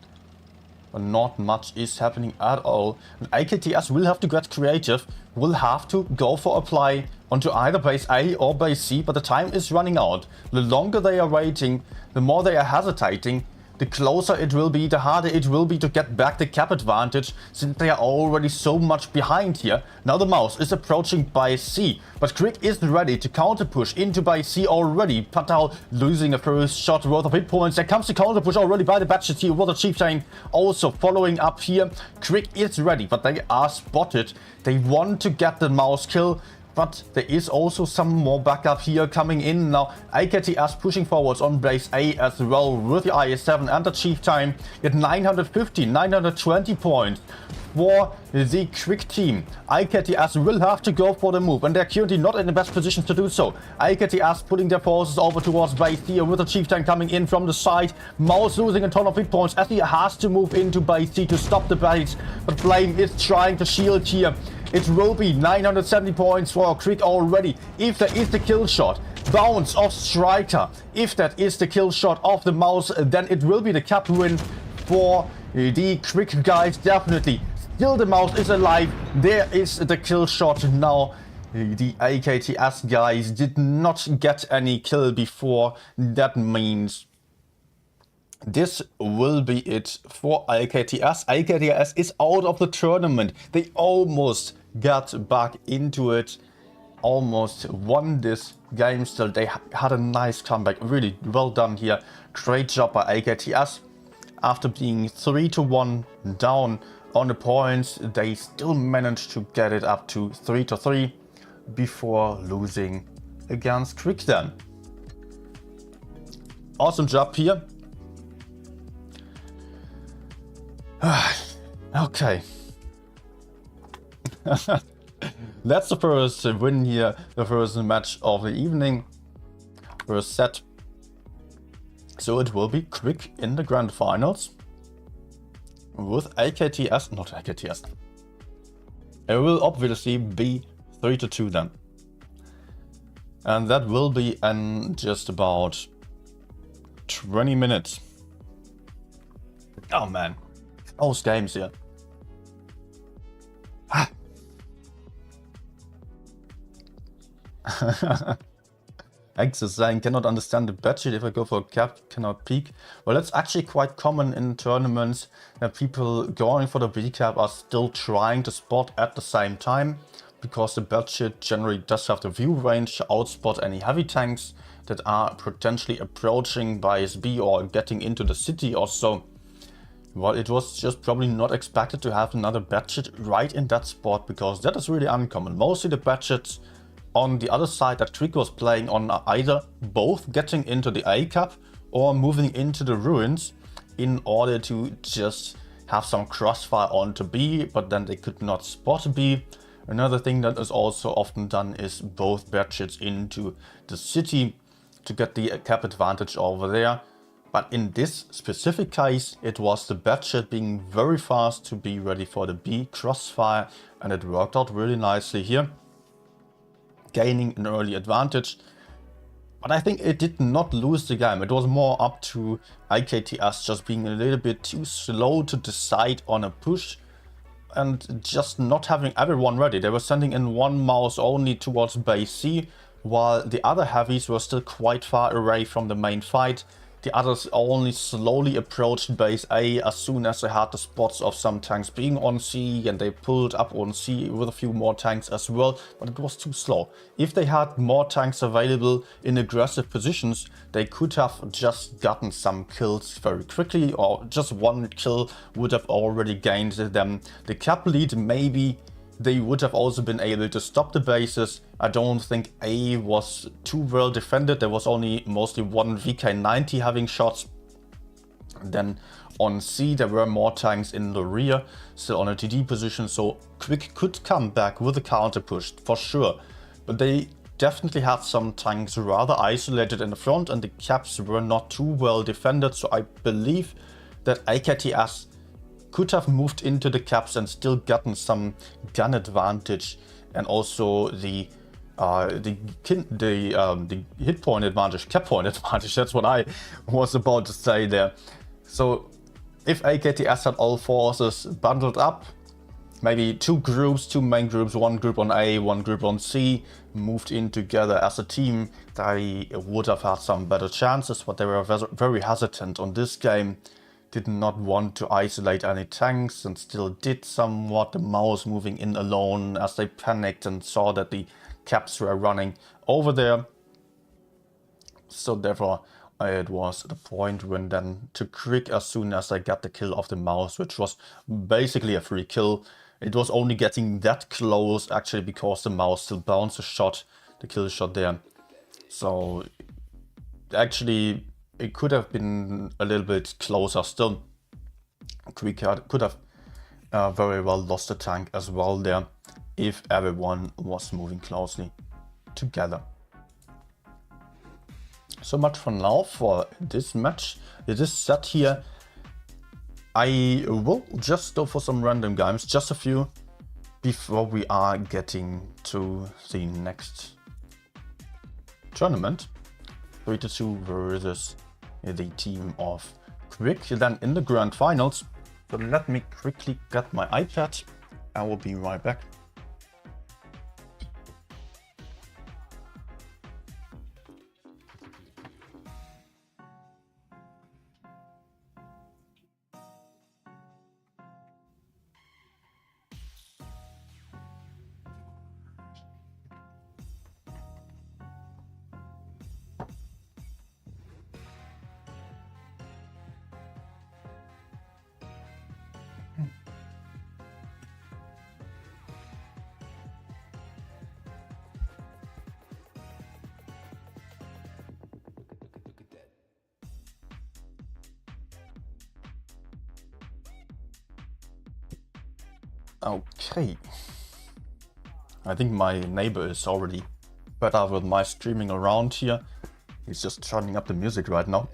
But not much is happening at all. And AKTS will have to get creative. Will have to go for a play onto either base A or base C. But the time is running out. The longer they are waiting, the more they are hesitating. The closer it will be, the harder it will be to get back the cap advantage, since they are already so much behind here. Now the mouse is approaching base C, but Quick is ready to counter push into base C already. Patal losing a first shot worth of hit points. There comes the counter push already by the Batchet here with the Chieftain also following up here. Quick is ready, but they are spotted. They want to get the mouse kill. But there is also some more backup here coming in now. AKTS pushing forwards on base A as well with the IS-7 and the Chieftain. At 950, 920 points for the Quick team. AKTS will have to go for the move, and they're currently not in the best position to do so. AKTS putting their forces over towards base C with the Chieftain coming in from the side. Mouse losing a ton of hit points as he has to move into base C to stop the base. But Flame is trying to shield here. It will be 970 points for Quick already. If there is the kill shot, bounce of Striker. If that is the kill shot of the mouse, then it will be the cap win for the Quick guys, definitely. Still the mouse is alive. There is the kill shot now. The AKTS guys did not get any kill before. That means this will be it for AKTS. AKTS is out of the tournament. They almost got back into it. Almost won this game still. They had a nice comeback. Really well done here. Great job by AKTS. After being 3-1 down on the points, they still managed to get it up to 3-3 before losing against Quick then. Awesome job here. Okay. That's the first win here, the first match of the evening, first set. So it will be Quick in the grand finals with AKTS, not AKTS. It will obviously be 3-2 then. And that will be in just about 20 minutes. Oh man, close games here. X is saying, cannot understand the budget. If I go for a cap, cannot peek. Well, that's actually quite common in tournaments that people going for the B cap are still trying to spot at the same time, because the budget generally does have the view range to outspot any heavy tanks that are potentially approaching base B or getting into the city or so. Well, it was just probably not expected to have another budget right in that spot, because that is really uncommon. Mostly the budgets on the other side that Quick was playing on are either both getting into the A cap or moving into the ruins in order to just have some crossfire onto B, but then they could not spot B. Another thing that is also often done is both budgets into the city to get the cap advantage over there. But in this specific case, it was the Batchet being very fast to be ready for the B crossfire, and it worked out really nicely here, gaining an early advantage. But I think it did not lose the game. It was more up to IKTS just being a little bit too slow to decide on a push and just not having everyone ready. They were sending in one mouse only towards base C, while the other heavies were still quite far away from the main fight. The others only slowly approached base A as soon as they had the spots of some tanks being on C, and they pulled up on C with a few more tanks as well, but it was too slow. If they had more tanks available in aggressive positions, they could have just gotten some kills very quickly, or just one kill would have already gained them the cap lead. Maybe they would have also been able to stop the bases. I don't think A was too well defended. There was only mostly one VK90 having shots. Then on C there were more tanks in the rear, still on a TD position, so Quick could come back with a counter push for sure. But they definitely had some tanks rather isolated in the front, and the caps were not too well defended, so I believe that AKTS could have moved into the caps and still gotten some gun advantage, and also the hit point advantage, cap point advantage. That's what I was about to say there. So if AKTS had all forces bundled up, maybe two main groups, one group on A, one group on C, moved in together as a team, they would have had some better chances, but they were very hesitant on this game. Did not want to isolate any tanks and still did somewhat. The mouse moving in alone as they panicked and saw that the caps were running over there. So therefore it was the point when then to Quick as soon as I got the kill of the mouse, which was basically a free kill. It was only getting that close actually because the mouse still bounced a shot, the kill shot there. So actually it could have been a little bit closer still. Quick could have very well lost a tank as well there if everyone was moving closely together. So much for now for this match. It is set here. I will just go for some random games, just a few, before we are getting to the next tournament. 3-2 versus the team of Quick, then in the grand finals. So let me quickly get my iPad. I will be right back. Okay, I think my neighbor is already fed up with my streaming around here. He's just turning up the music right now.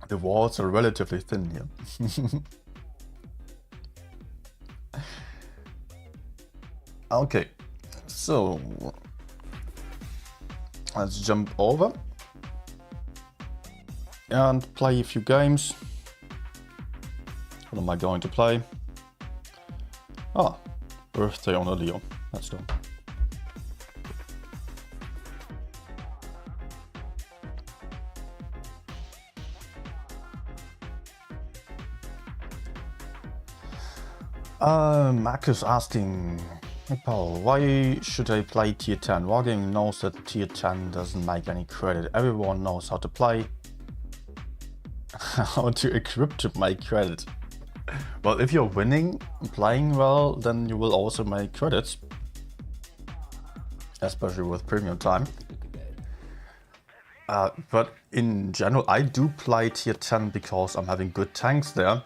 The walls are relatively thin here. Okay, so let's jump over and play a few games. What am I going to play? Ah, Birthday on a Leo. Let's go. Marcus asking, hey Paul, why should I play tier 10? Wargaming knows that tier 10 doesn't make any credit. Everyone knows how to play. How to equip to make credit. Well, if you're winning, playing well, then you will also make credits. Especially with premium time. But in general, I do play tier 10 because I'm having good tanks there.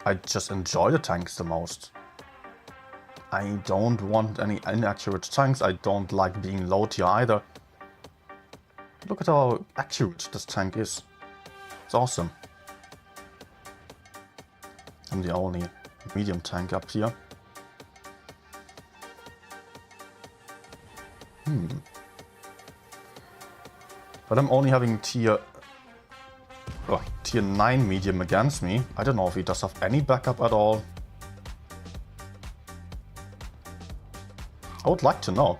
I just enjoy the tanks the most. I don't want any inaccurate tanks. I don't like being low tier either. Look at how accurate this tank is. It's awesome. I'm the only medium tank up here. But I'm only having tier 9 medium against me. I don't know if he does have any backup at all. I would like to know.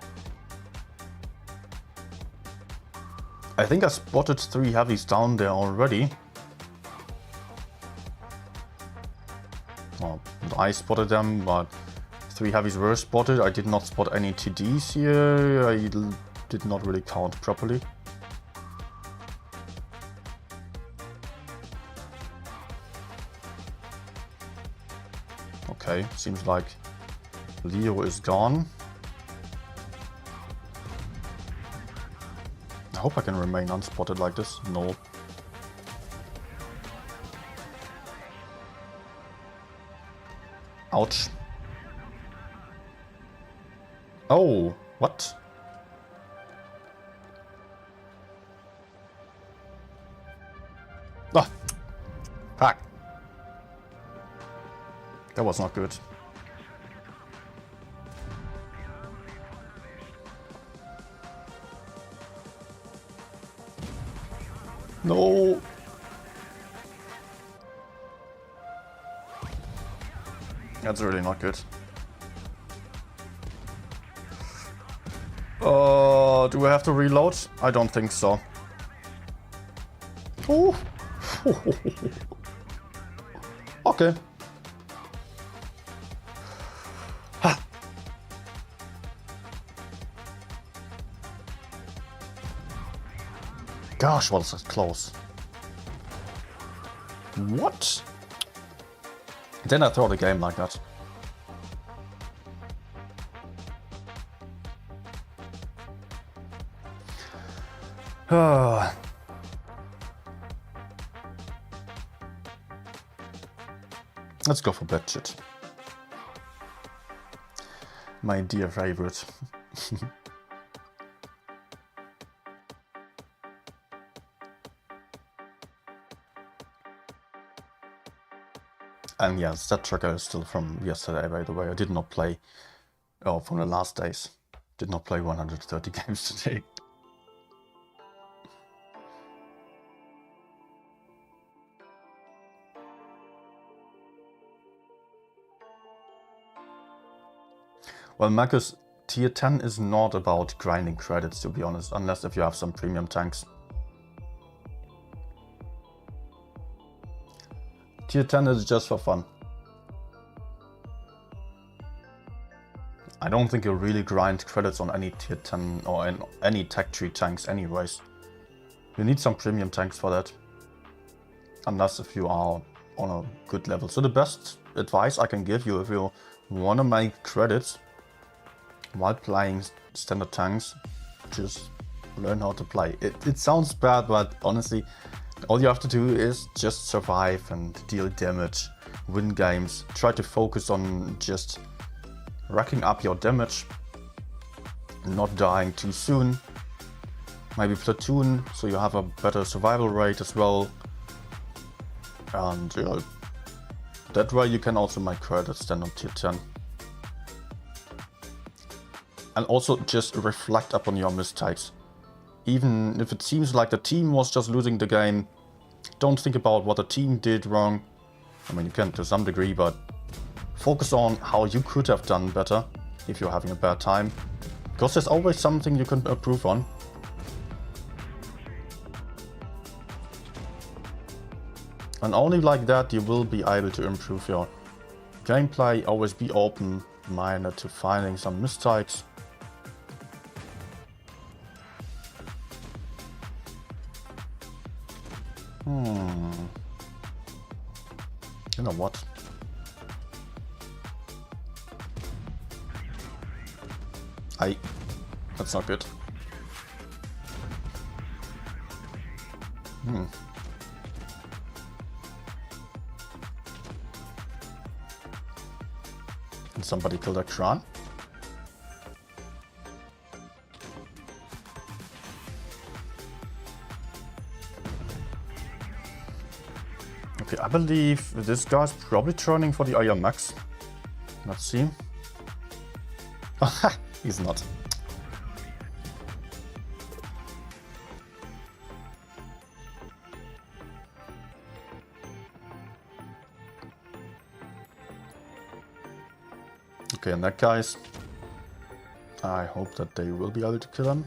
I think I spotted 3 heavies down there already. Well, I spotted them, but 3 heavies were spotted. I did not spot any TDs here. I did not really count properly. Okay, seems like Leo is gone. I hope I can remain unspotted like this. No. Ouch. Oh, what? Ah! Fuck. That was not good. No! That's really not good. Do I have to reload? I don't think so. Ooh. Okay. Gosh, was that close. What? Then I throw the game like that. Let's go for budget. My dear favorite. And yes, that tracker is still from yesterday, by the way. I did not play, from the last days. Did not play 130 games today. Well, Marcus, tier 10 is not about grinding credits, to be honest, unless if you have some premium tanks. Tier 10 is just for fun. I don't think you really grind credits on any tier 10 or in any tech tree tanks anyways. You need some premium tanks for that. Unless if you are on a good level. So the best advice I can give you if you want to make credits while playing standard tanks, just learn how to play. It sounds bad, but honestly, all you have to do is just survive and deal damage, win games, try to focus on just racking up your damage, not dying too soon, maybe platoon so you have a better survival rate as well, and that way you can also make credits then on tier 10. And also just reflect upon your mistakes. Even if it seems like the team was just losing the game, don't think about what the team did wrong. I mean, you can to some degree, but focus on how you could have done better if you're having a bad time. Because there's always something you can improve on. And only like that you will be able to improve your gameplay. Always be open-minded to finding some mistakes. You know what? That's not good. Can somebody kill that Kran? Okay, I believe this guy's probably turning for the IR Max. Let's see. He's not. Okay, and that guy's... I hope that they will be able to kill him.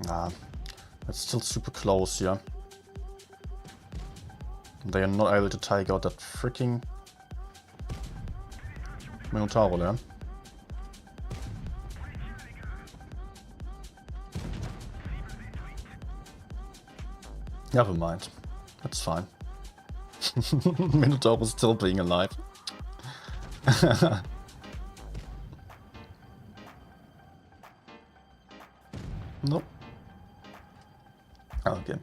Nah, it's still super close here. They are not able to take out that freaking Minotaur there. Never mind. That's fine. Minotaur was still being alive. Nope. Okay.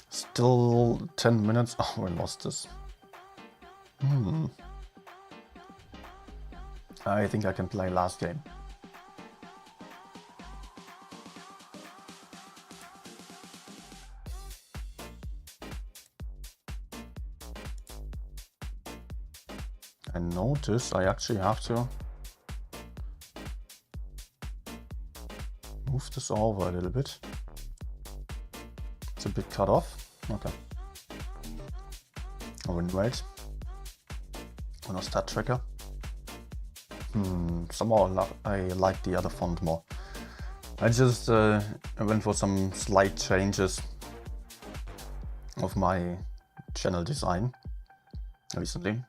Still 10 minutes. Oh, we lost this. I think I can play last game. I notice I actually have to move this over a little bit. It's a bit cut off. Okay. I wouldn't wait. On a stat tracker. Somehow I like the other font more. I just went for some slight changes of my channel design recently.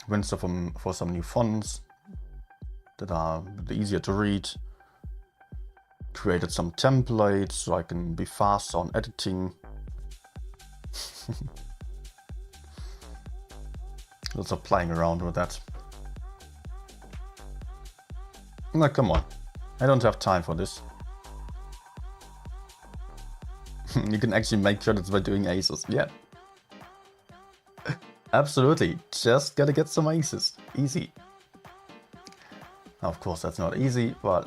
Went for some new fonts that are a bit easier to read. Created some templates so I can be fast on editing. Lots of playing around with that. No, come on. I don't have time for this. You can actually make credits by doing aces. Yeah. Absolutely. Just gotta get some aces. Easy. Now, of course, that's not easy, but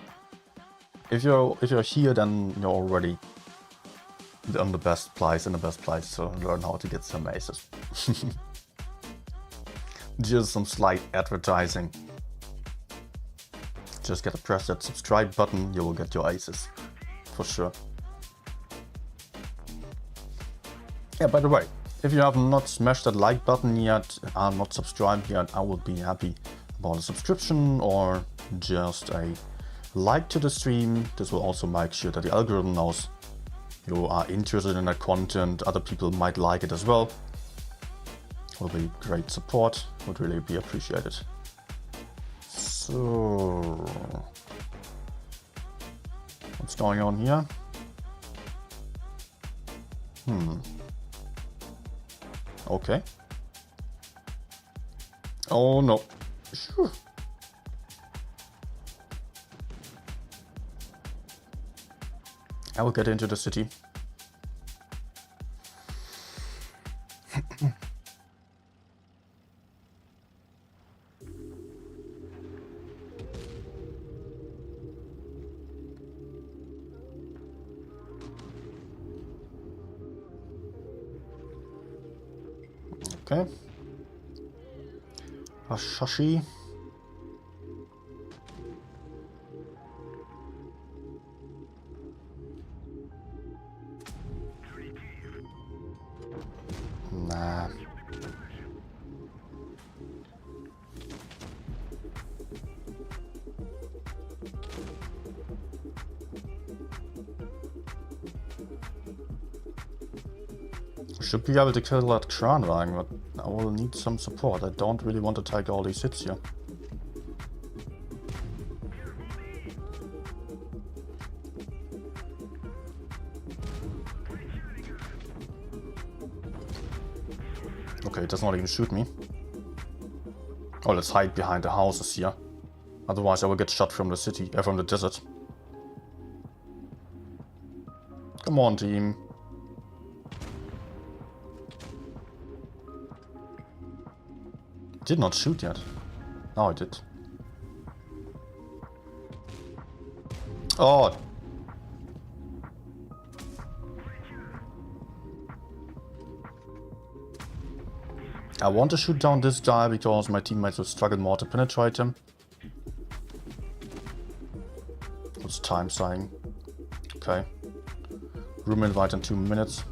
if you're here, then you're already on the best place, in the best place to learn how to get some aces. Just some slight advertising. Just gotta press that subscribe button, you will get your aces. For sure. Yeah, by the way, if you have not smashed that like button yet, are not subscribed yet, I would be happy about a subscription or just a like to the stream. This will also make sure that the algorithm knows you are interested in that content. Other people might like it as well. Will be great support, would really be appreciated. So, what's going on here? Okay. Oh no. Sure. I will get into the city. Okay. Ashashi. Nah. Should be able to kill that Kranwagen, but I will need some support. I don't really want to take all these hits here. it does not even shoot me. Oh, let's hide behind the houses here. Otherwise I will get shot from the city, from the desert. Come on, team. Did not shoot yet. Now I did. Oh. I want to shoot down this guy because my teammates will struggle more to penetrate him. What's time saying? Okay. Room invite in 2 minutes.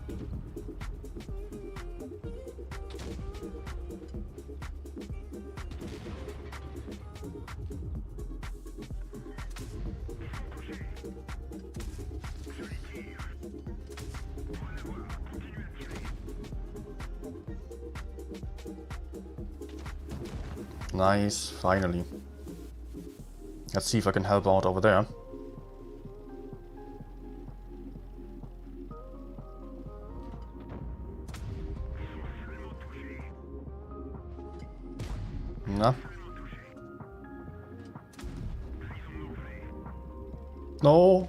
Nice, finally. Let's see if I can help out over there. No. No.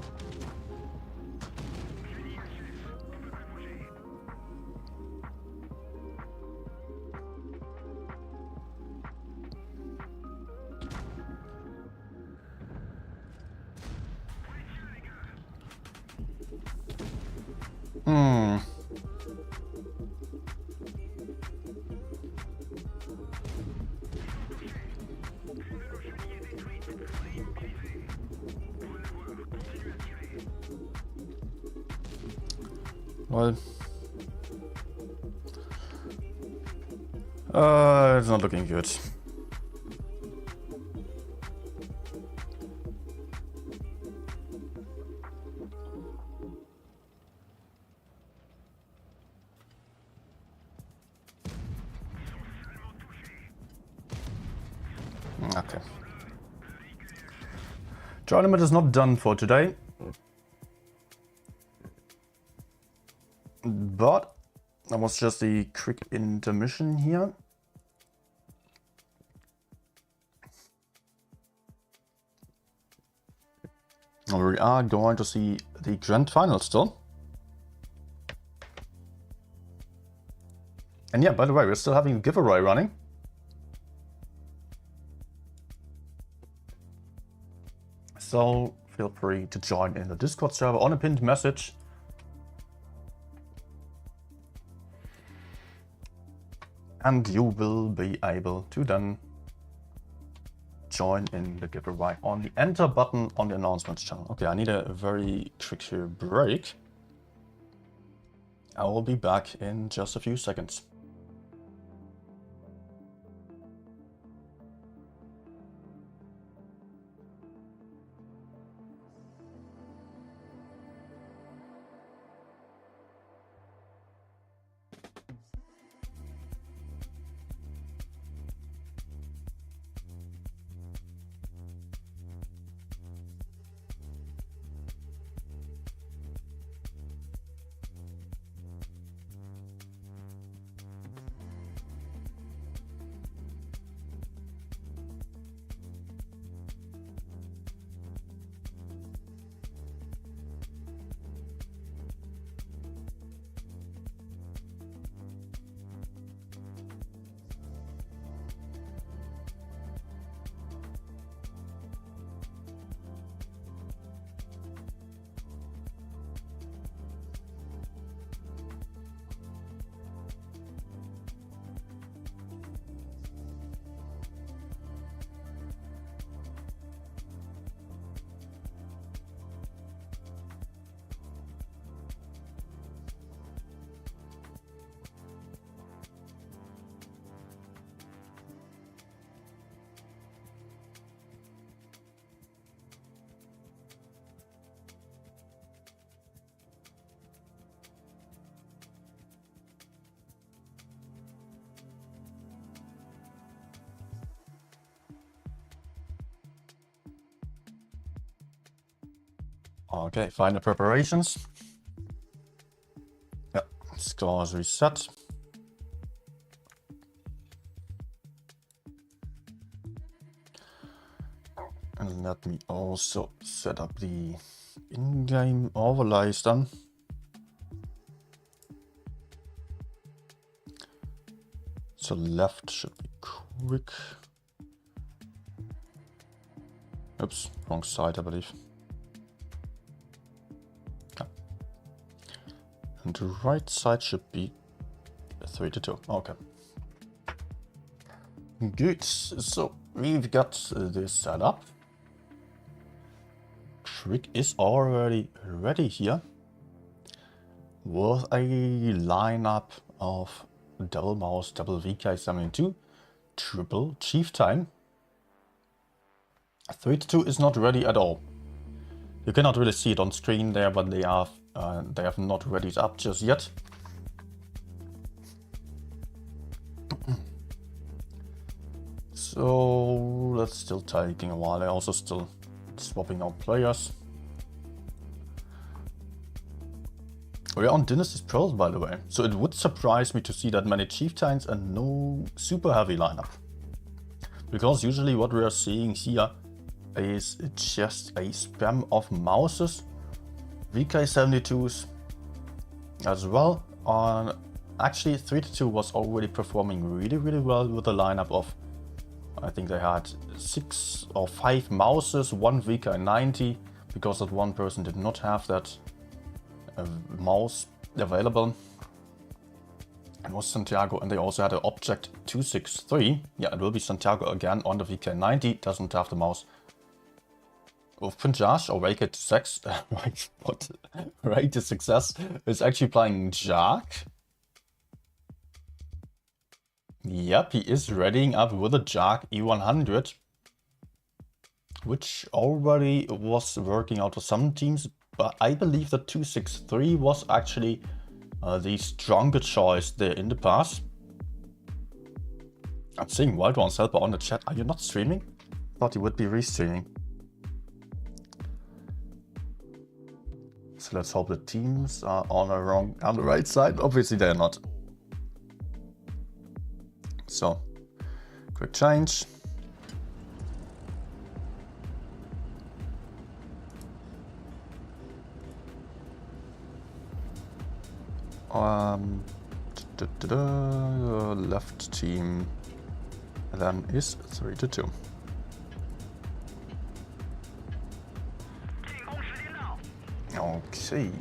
Well, it's not looking good. Okay. Tournament is not done for today. But that was just a quick intermission here. We are going to see the grand final still. And yeah, by the way, we're still having a giveaway running. So feel free to join in the Discord server on a pinned message. And you will be able to then join in the giveaway on the enter button on the announcements channel. Okay, I need a very quick break. I will be back in just a few seconds. Okay, final preparations. Yeah, scores reset. And let me also set up the in-game overlays then. So left should be quick. Oops, wrong side I believe. Yeah. And the right side should be 3-2. Okay. Good. So we've got this set up. Trick is already ready here with a lineup of double mouse, double VK72, triple chieftain. 3-2 is not ready at all. You cannot really see it on screen there, but they have not ready it up just yet. So that's still taking a while. They're also still swapping out players. We're on Dynasty's Pearls, by the way, so it would surprise me to see that many chieftains and no super heavy lineup. Because usually what we are seeing here is just a spam of mouses, VK72s as well. Actually 3-2 was already performing really well with a lineup of, I think they had 6 or 5 mouses, 1 VK90, because that one person did not have that mouse available. It was Santiago, and they also had an object 263. Yeah, it will be Santiago again on the VK90, doesn't have the mouse. Open Josh or Rake it to 6. What? Rake to success is actually playing Jack. Yep, he is readying up with a Jack E100, which already was working out for some teams, but I believe that 263 was actually the stronger choice there in the past. I'm seeing Wild One's helper on the chat. Are you not streaming? Thought you would be restreaming. So let's hope the teams are on the right side. Obviously they're not. So, quick change. Left team then is 3-2. Okay.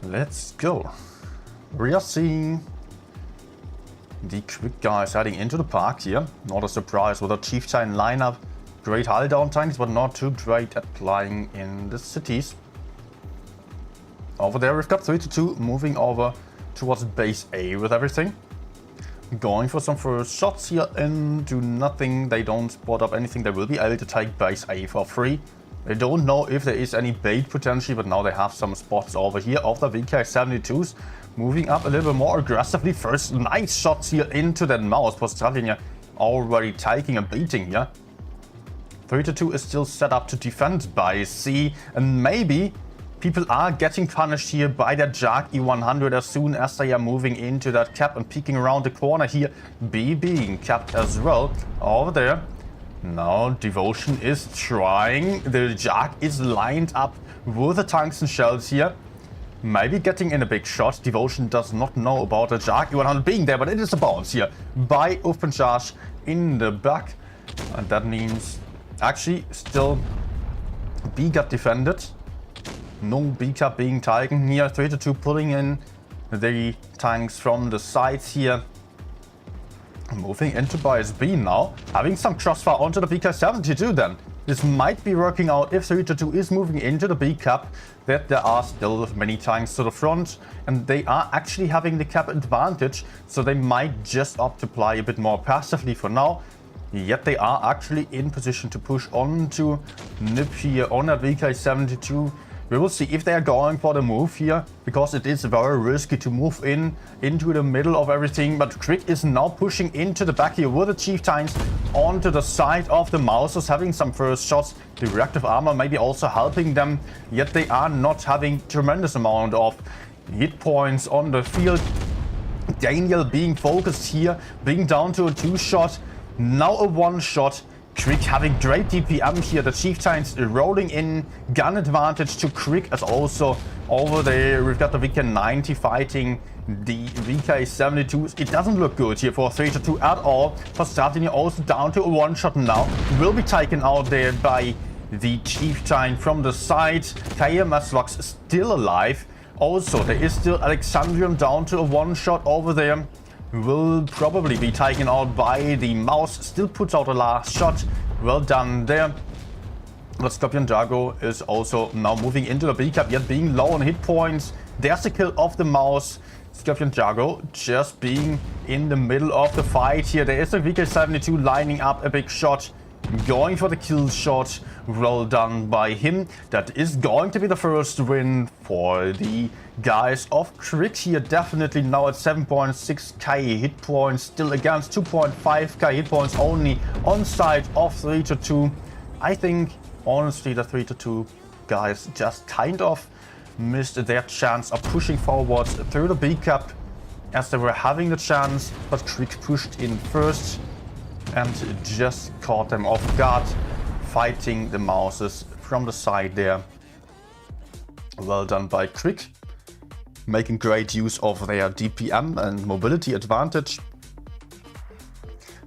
Let's go. We are seeing the quick guys heading into the park here. Not a surprise with a chieftain lineup. Great hull down tanks, but not too great at playing in the cities. Over there we've got 3-2 moving over towards base A with everything. Going for some first shots here into nothing. They don't spot up anything. They will be able to take base A for free. They don't know if there is any bait potentially, but now they have some spots over here of the VK72s. Moving up a little bit more aggressively. First nice shots here into that mouse. Postralinia already taking a beating here. 3-2 is still set up to defend by C, and maybe people are getting punished here by that Jack E100 as soon as they are moving into that cap and peeking around the corner here. B being capped as well over there. Now Devotion is trying. The Jack is lined up with the tungsten shells here. Maybe getting in a big shot. Devotion does not know about the Jack E100 being there, but it is a bounce here by Open Charge in the back. And that means actually still B got defended. No B cap being taken here. 3-2 pulling in the tanks from the sides here. Moving into bias B now. Having some crossfire onto the BK72 then. This might be working out if 3-2 is moving into the B cap, that there are still many tanks to the front, and they are actually having the cap advantage, so they might just opt to play a bit more passively for now. Yet they are actually in position to push on to nip here on that VK72. We will see if they are going for the move here, because it is very risky to move into the middle of everything. But Quick is now pushing into the back here with the Chieftains onto the side of the Mouses, having some first shots. The reactive armor maybe also helping them, yet they are not having tremendous amount of hit points on the field. Daniel being focused here, being down to a 2-shot. Now a one-shot. Krieg having great DPM here. The Chieftains rolling in. Gun advantage to Krieg as also over there. We've got the VK90 fighting the VK72s. It doesn't look good here for 3-2 at all. For starting also down to a one-shot now. Will be taken out there by the Chieftain from the side. KMS Locks still alive. Also, there is still Alexandrium down to a one-shot over there. Will probably be taken out by the Mouse. Still puts out a last shot. Well done there. But Scorpion Jago is also now moving into the B cap, yet being low on hit points. There's the kill of the Mouse. Scorpion Jago just being in the middle of the fight here. There is a VK72 lining up a big shot. Going for the kill shot. Well done by him. That is going to be the first win for the guys of Krieg here. Definitely now at 7.6k hit points. Still against 2.5k hit points only on side of 3-2. I think honestly the 3-2 guys just kind of missed their chance of pushing forwards through the B cap as they were having the chance, but Krieg pushed in first and just caught them off guard, fighting the Mouses from the side there. Well done by Krieg, making great use of their DPM and mobility advantage,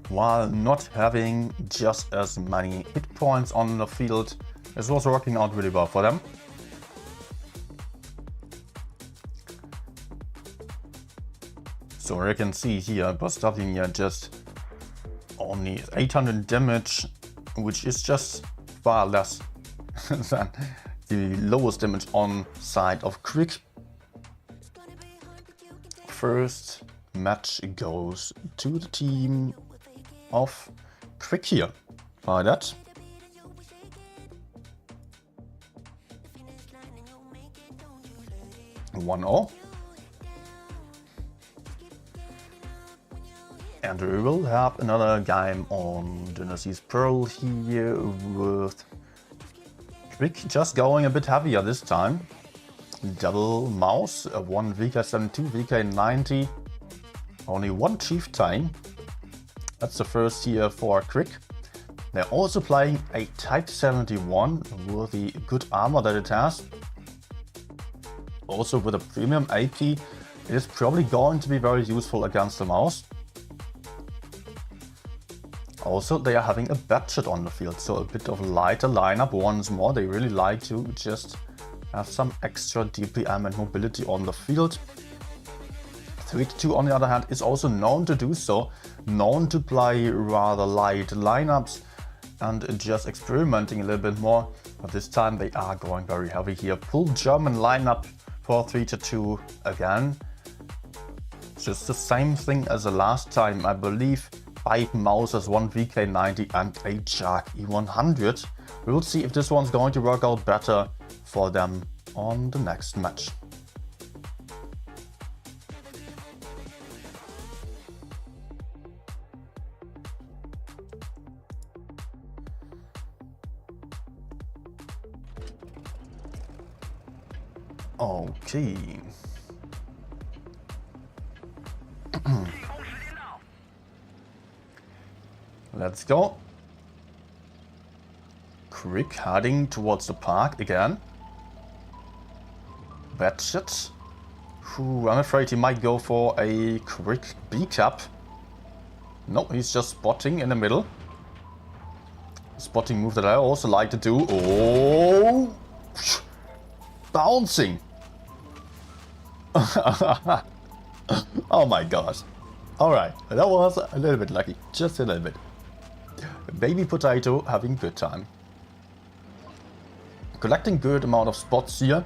while not having just as many hit points on the field. This was working out really well for them. So you can see here, Bostadlinia just only 800 damage, which is just far less than the lowest damage on side of Krieg. First match goes to the team of Krieg here. By that. One all. And we will have another game on Dynasty's Pearl here with Krieg just going a bit heavier this time. Double Mouse, one VK72, VK90, only one Chieftain. That's the first here for Krieg. They're also playing a Type 71 with the good armor that it has. Also with a premium AP, it is probably going to be very useful against the Mouse. Also, they are having a Batchet on the field, so a bit of lighter lineup once more. They really like to just have some extra DPM and mobility on the field. 3-2 on the other hand is also known to do so, known to play rather light lineups and just experimenting a little bit more. But this time they are going very heavy here. Full German lineup for 3-2 again. Just the same thing as the last time, I believe. 5 Mouses, 1 VK90 and a JAG E100. We will see if this one's going to work out better for them on the next match. Okay. Let's go. Krieg heading towards the park again. Batchet, who I'm afraid he might go for a Krieg B cap. No, he's just spotting in the middle. Spotting move that I also like to do. Oh, bouncing. Oh my gosh. Alright, that was a little bit lucky, just a little bit. Baby Potato having good time. Collecting good amount of spots here.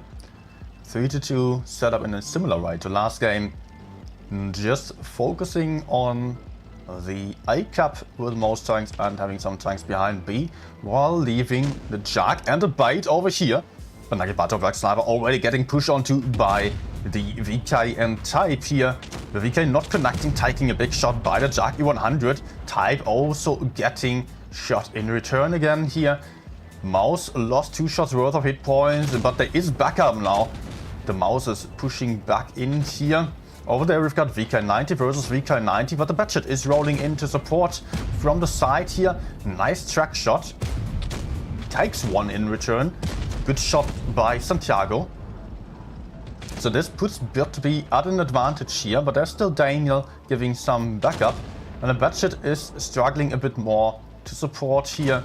3-2 setup in a similar way to last game. Just focusing on the A cap with most tanks and having some tanks behind B, while leaving the JAG and the bait over here. But Nagibato Black Sniper already getting pushed onto by the VK and Type here. The VK not connecting, taking a big shot by the JAG E100. Type also getting shot in return again here. Mouse lost 2 shots worth of hit points, but there is backup now. The Mouse is pushing back in here. Over there we've got VK90 versus VK90, but the Batchet is rolling into support from the side here. Nice track shot. Takes one in return. Good shot by Santiago. So this puts BLOVE at an advantage here, but there's still Daniel giving some backup. And the Batchet is struggling a bit more to support here.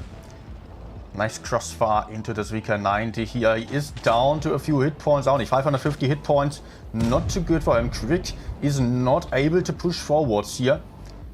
Nice crossfire into this VK90 here. He is down to a few hit points, only 550 hit points. Not too good for him. Quick is not able to push forwards here.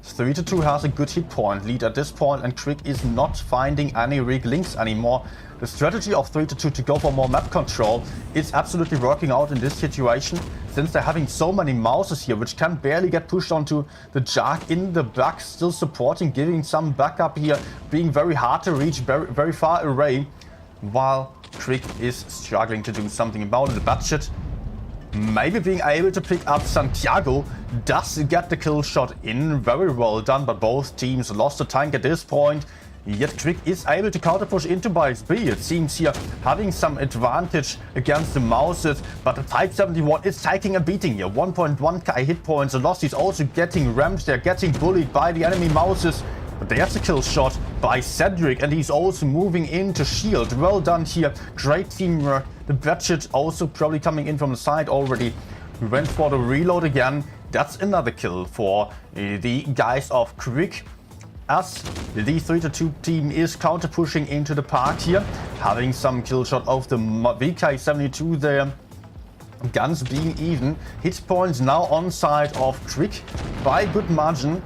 3-2 has a good hit point lead at this point, and Quick is not finding any weak links anymore. The strategy of 3-2 to go for more map control is absolutely working out in this situation, since they're having so many mouses here, which can barely get pushed onto the Jark in the back, still supporting, giving some backup here, being very hard to reach, very far away, while Quick is struggling to do something about it. The Batchet maybe being able to pick up Santiago does get the kill shot in. Very well done, but both teams lost the tank at this point. Yet Quick is able to counter push into Bikes B. It seems here having some advantage against the mouses, but the Type 71 is taking a beating here. 1.1k hit points lost. He's also getting rammed. They're getting bullied by the enemy mouses. But there's a kill shot by Cedric, and he's also moving into shield. Well done here. Great teamwork. The Batchet also probably coming in from the side already. We went for the reload again. That's another kill for the guys of Quick, as the 3-2 team is counter pushing into the park here. Having some kill shot of the VK72 there. Guns being even. Hit points now on side of Quick by a good margin,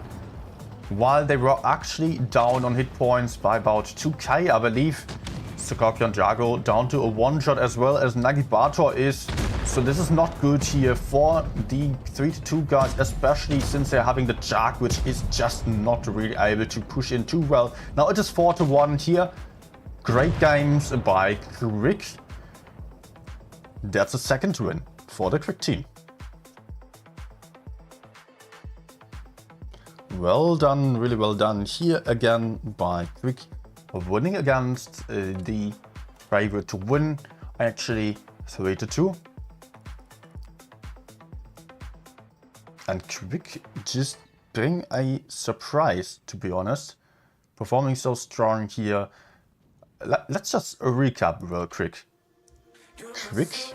while they were actually down on hit points by about 2k, I believe. Scorpion Jago down to a one-shot, as well as Nagibator is. So this is not good here for the 3-2 guys, especially since they're having the Jark, which is just not really able to push in too well. Now it is 4-1 here. Great games by Quick. That's a second win for the Quick team. Well done, really well done here again by Quick, winning against the favorite to win, actually 3-2. And Quick just bring a surprise, to be honest, performing so strong here. Let's just recap real quick. Quick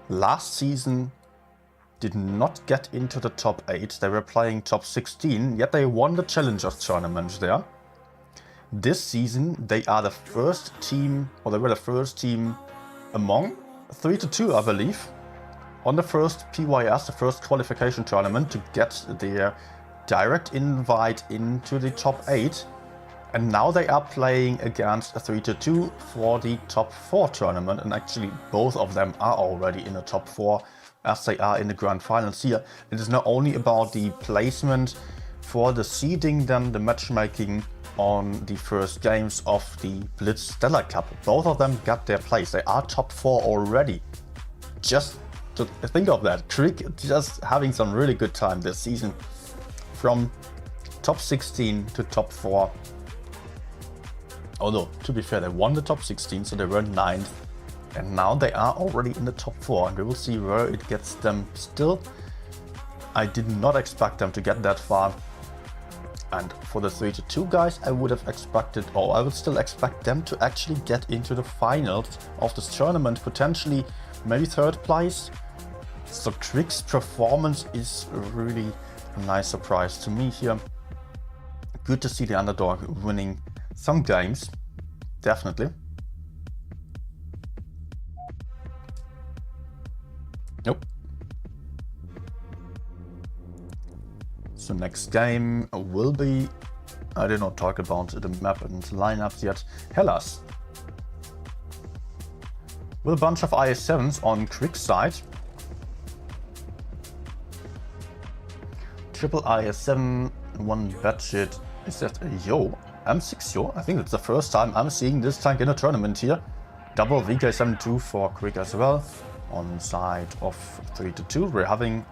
last season did not get into the top 8. They were playing top 16, yet they won the Challengers tournament there. This season, they are the first team, or they were the first team among 3-2, I believe, on the first PYS, the first qualification tournament, to get their direct invite into the top 8. And now they are playing against a 3-2 for the top 4 tournament, and actually both of them are already in the top 4 as they are in the grand finals here. It is not only about the placement for the seeding, then the matchmaking on the first games of the Blitz Stellar Cup. Both of them got their place. They are top 4 already. Just to think of that. Quick just having some really good time this season. From top 16 to top 4. Although, to be fair, they won the top 16, so they were 9th. And now they are already in the top 4, and we will see where it gets them still. I did not expect them to get that far. And for the 3-2 guys, I would have expected, or I would still expect them to actually get into the finals of this tournament, potentially maybe 3rd place. So Quick's performance is really a nice surprise to me here. Good to see the underdog winning some games, definitely. Nope. So next game will be, I did not talk about the map and lineups yet, Hellas. With a bunch of IS-7s on Quick side. Triple IS-7, one Batchet. Is that a Yo? M6 Yo? I think it's the first time I'm seeing this tank in a tournament here. Double VK72 for Quick as well. On side of 3-2, we're having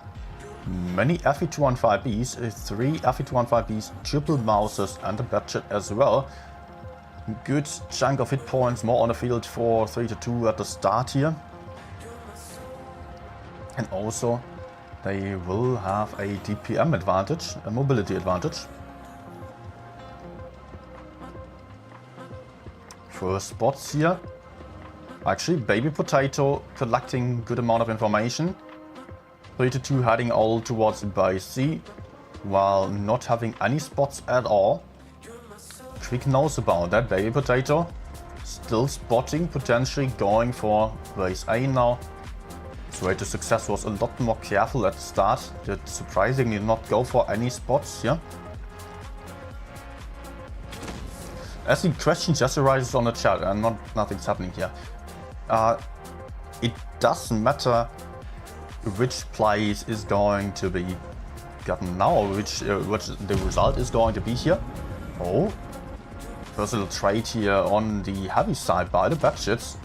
many FE215Bs, 3 FE215Bs, triple mouses and a Batchet as well. Good chunk of hit points, more on the field for 3-2 at the start here. And also they will have a DPM advantage, a mobility advantage. First spots here. Actually, Baby Potato collecting good amount of information. 3-2 heading all towards base C, while not having any spots at all. Quick knows about that. Baby Potato still spotting, potentially going for base A now. His way to success was a lot more careful at the start. Did surprisingly not go for any spots here. As the question just arises on the chat, and nothing's happening here. It doesn't matter which place is going to be gotten now, or which the result is going to be here. Oh, first little trade here on the heavy side by the batshits.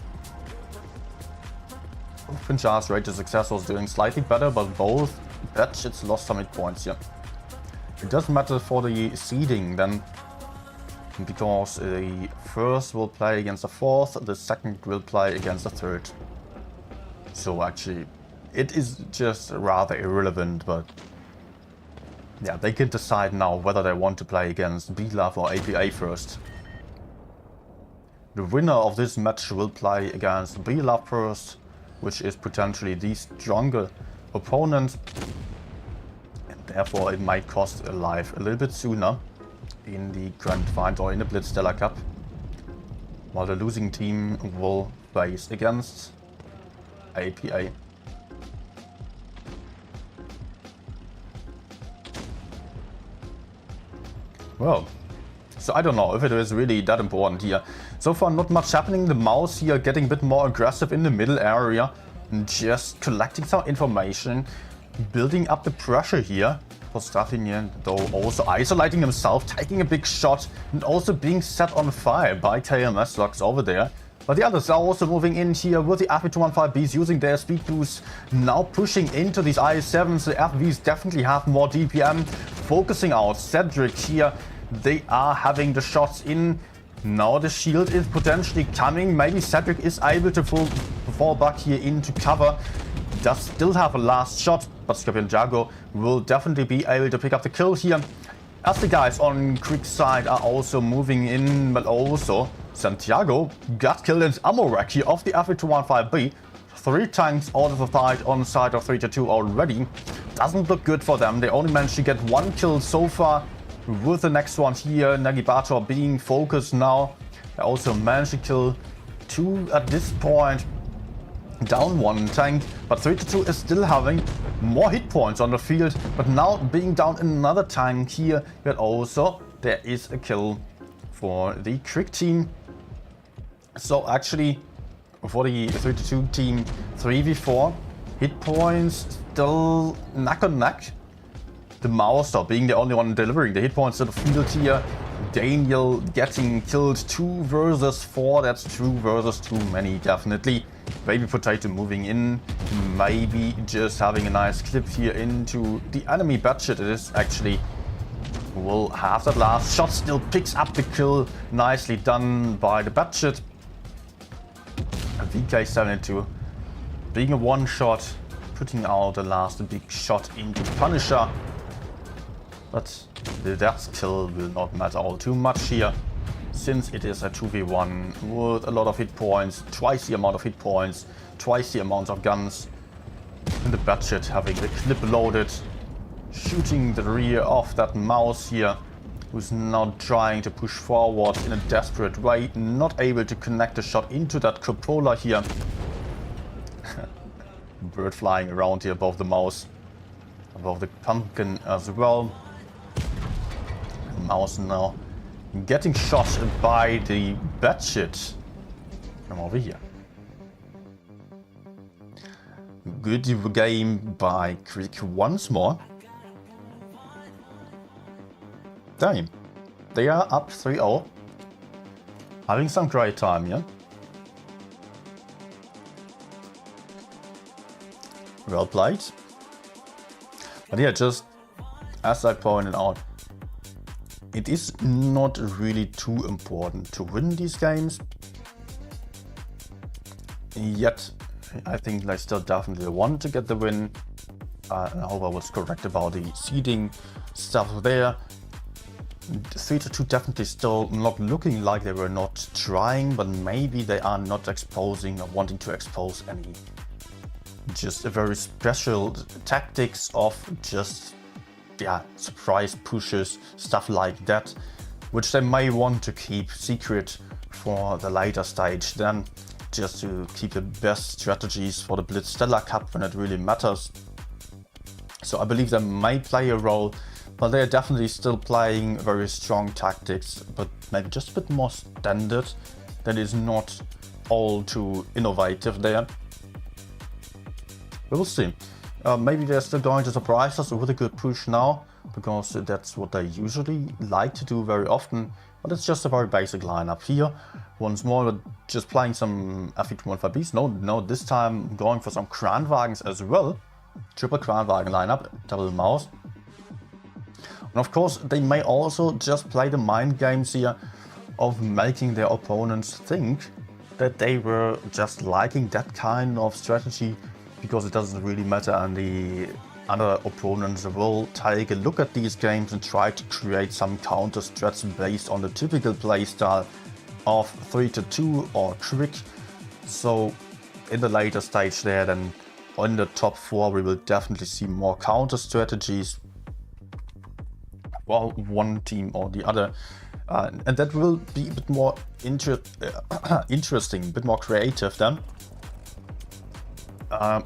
Pinchas rate to success was doing slightly better, but both batshits lost some hit points here. It doesn't matter for the seeding then, because the first will play against the fourth, the second will play against the third. So actually, it is just rather irrelevant, but yeah, they can decide now whether they want to play against BLOVE or APA first. The winner of this match will play against BLOVE first, which is potentially the stronger opponent, and therefore it might cost a life a little bit sooner in the Grand Final or in the Blitz Stellar Cup, while the losing team will face against APA. Well, so I don't know if it is really that important here. So far not much happening. The mouse here getting a bit more aggressive in the middle area, and just collecting some information, building up the pressure here. Postafinian, though, also isolating himself, taking a big shot, and also being set on fire by KMS Lux over there. But the others are also moving in here with the FV215Bs using their speed boost, now pushing into these IS-7s. The FVs definitely have more DPM, focusing out Cedric here. They are having the shots in. Now the shield is potentially coming. Maybe Cedric is able to fall back here into cover. Does still have a last shot, but Scorpion Jago will definitely be able to pick up the kill here. As the guys on Creek's side are also moving in, but also Santiago got killed in ammo rack here off the FV215B. 3 tanks out of the fight on the side of 3-2 already. Doesn't look good for them. They only managed to get 1 kill so far, with the next one here, Nagibator being focused now. They also managed to kill 2 at this point. Down 1 tank, but 3-2 is still having more hit points on the field, but now being down another tank here, but also there is a kill for the Crick team. So actually, for the 3-2 team, 3v4, hit points still neck and neck. The Mouser being the only one delivering the hit points to the field here. Daniel getting killed 2 versus 4, that's 2 versus too many, definitely. Baby Potato moving in, maybe just having a nice clip here into the enemy batshit. It is actually will have that last shot, still picks up the kill, nicely done by the batshit. VK72 being a one shot, putting out the last big shot into Punisher. But the death kill will not matter all too much here, since it is a 2v1 with a lot of hit points, twice the amount of hit points, twice the amount of guns. And the batshit having the clip loaded, shooting the rear of that mouse here, who's now trying to push forward in a desperate way, not able to connect a shot into that cupola here. Bird flying around here above the mouse, above the pumpkin as well. Mouse now getting shot by the batshit from over here. Good game by Creek once more. Damn, they are up 3-0. Having some great time, yeah? Well played. But yeah, just as I pointed out, it is not really too important to win these games. Yet, I think they still definitely want to get the win. I hope I was correct about the seeding stuff there. 3-2 definitely still not looking like they were not trying, but maybe they are not exposing or wanting to expose any just a very special tactics of just surprise pushes, stuff like that, which they may want to keep secret for the later stage, then just to keep the best strategies for the Blitz Stellar Cup when it really matters. So I believe they may play a role, but they are definitely still playing very strong tactics, but maybe just a bit more standard. That is not all too innovative there. We will see. Maybe they're still going to surprise us with a good push now, because that's what they usually like to do very often. But it's just a very basic lineup here. Once more, we're just playing some FE215Bs. No, this time going for some Kranwagens as well. Triple Kranwagen lineup, double mouse. And of course, they may also just play the mind games here of making their opponents think that they were just liking that kind of strategy, because it doesn't really matter, and the other opponents will take a look at these games and try to create some counter strats based on the typical playstyle of 3-2 or Crick. So in the later stage there, then on the top 4 we will definitely see more counter strategies, well, one team or the other, and that will be a bit more interesting, a bit more creative then.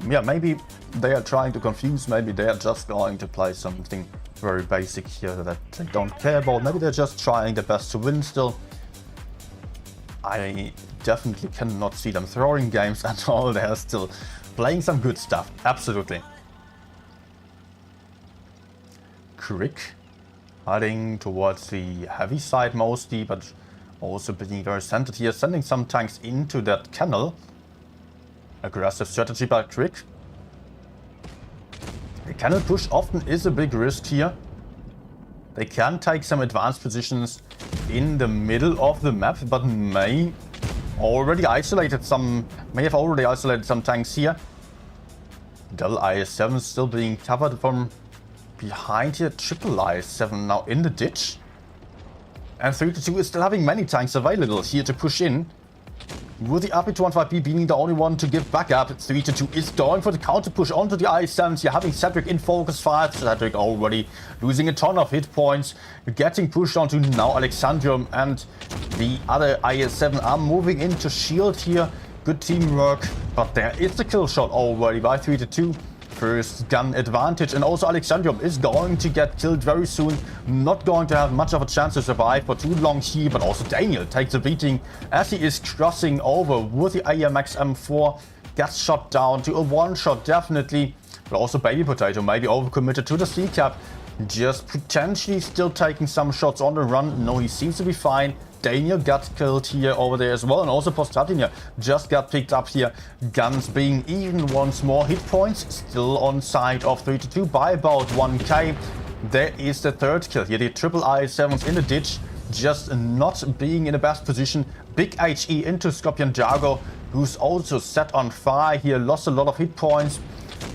Maybe they are trying to confuse, maybe they are just going to play something very basic here that they don't care about. Maybe they're just trying their best to win still. I definitely cannot see them throwing games at all. They're still playing some good stuff, absolutely. Crick heading towards the heavy side mostly, but also being very centered here, sending some tanks into that canal. Aggressive strategy by Crick. The canal push often is a big risk here. They can take some advanced positions in the middle of the map, but may have already isolated some tanks here. Double IS-7 still being covered from behind here. Triple IS-7 now in the ditch. And 3-2 is still having many tanks available here to push in. With the RP215B being the only one to give backup, 3-2 is going for the counter push onto the IS-7s. You're having Cedric in focus fire. Cedric already losing a ton of hit points. Getting pushed onto now Alexandrium, and the other IS-7 are moving into shield here. Good teamwork, but there is the kill shot already by 3-2. First gun advantage, and also Alexandrium is going to get killed very soon. Not going to have much of a chance to survive for too long here, but also Daniel takes a beating as he is crossing over with the AMX M4. Gets shot down to a one-shot definitely, but also Baby Potato maybe overcommitted to the C-cap. Just potentially still taking some shots on the run. No, he seems to be fine. Daniel got killed here over there as well, and also Postatinia just got picked up here. Guns being even once more. Hit points still on side of 3-2 by about 1k. There is the third kill here. The triple IS-7s in the ditch, just not being in the best position. Big HE into Scorpion Jago, who's also set on fire here. Lost a lot of hit points.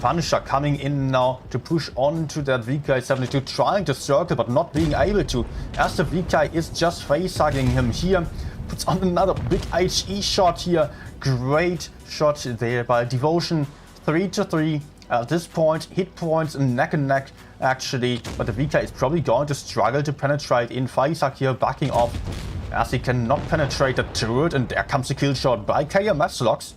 Punisher coming in now to push on to that VK72, trying to circle but not being able to, as the VK is just face-hugging him here. Puts on another big HE shot here. Great shot there by Devotion. 3-3 at this point. Hit points neck and neck actually, but the VK is probably going to struggle to penetrate in. Face-hug here backing off as he cannot penetrate the turret, and there comes a kill shot by KMS Locks.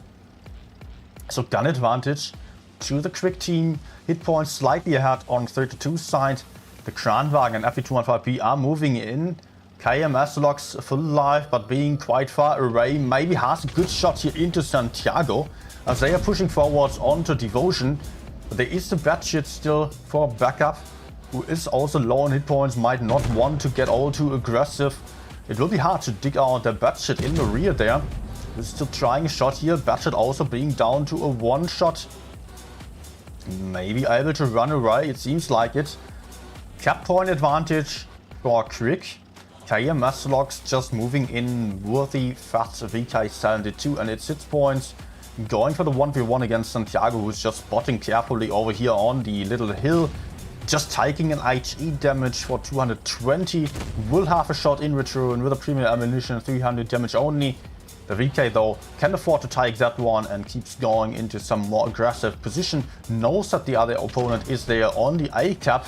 So gun advantage to the Crick team. Hit points slightly ahead on 3-2 side. The Kranwagen and FE215B are moving in. KMS Locks full life, but being quite far away. Maybe has a good shot here into Santiago as they are pushing forwards onto Devotion. But there is the Batshit still for backup, who is also low on hit points, might not want to get all too aggressive. It will be hard to dig out the Batshit in the rear there. He's still trying a shot here. Batshit also being down to a one shot. Maybe able to run away, it seems like it. Cap point advantage for Crick. KMS Locks just moving in with the fast VK72 and its hit points. going for the 1v1 against Santiago, who's just spotting carefully over here on the little hill. Just taking an HE damage for 220. Will have a shot in return with a premium ammunition, 300 damage only. The VK though can afford to take that one and keeps going into some more aggressive position. Knows that the other opponent is there on the A cap.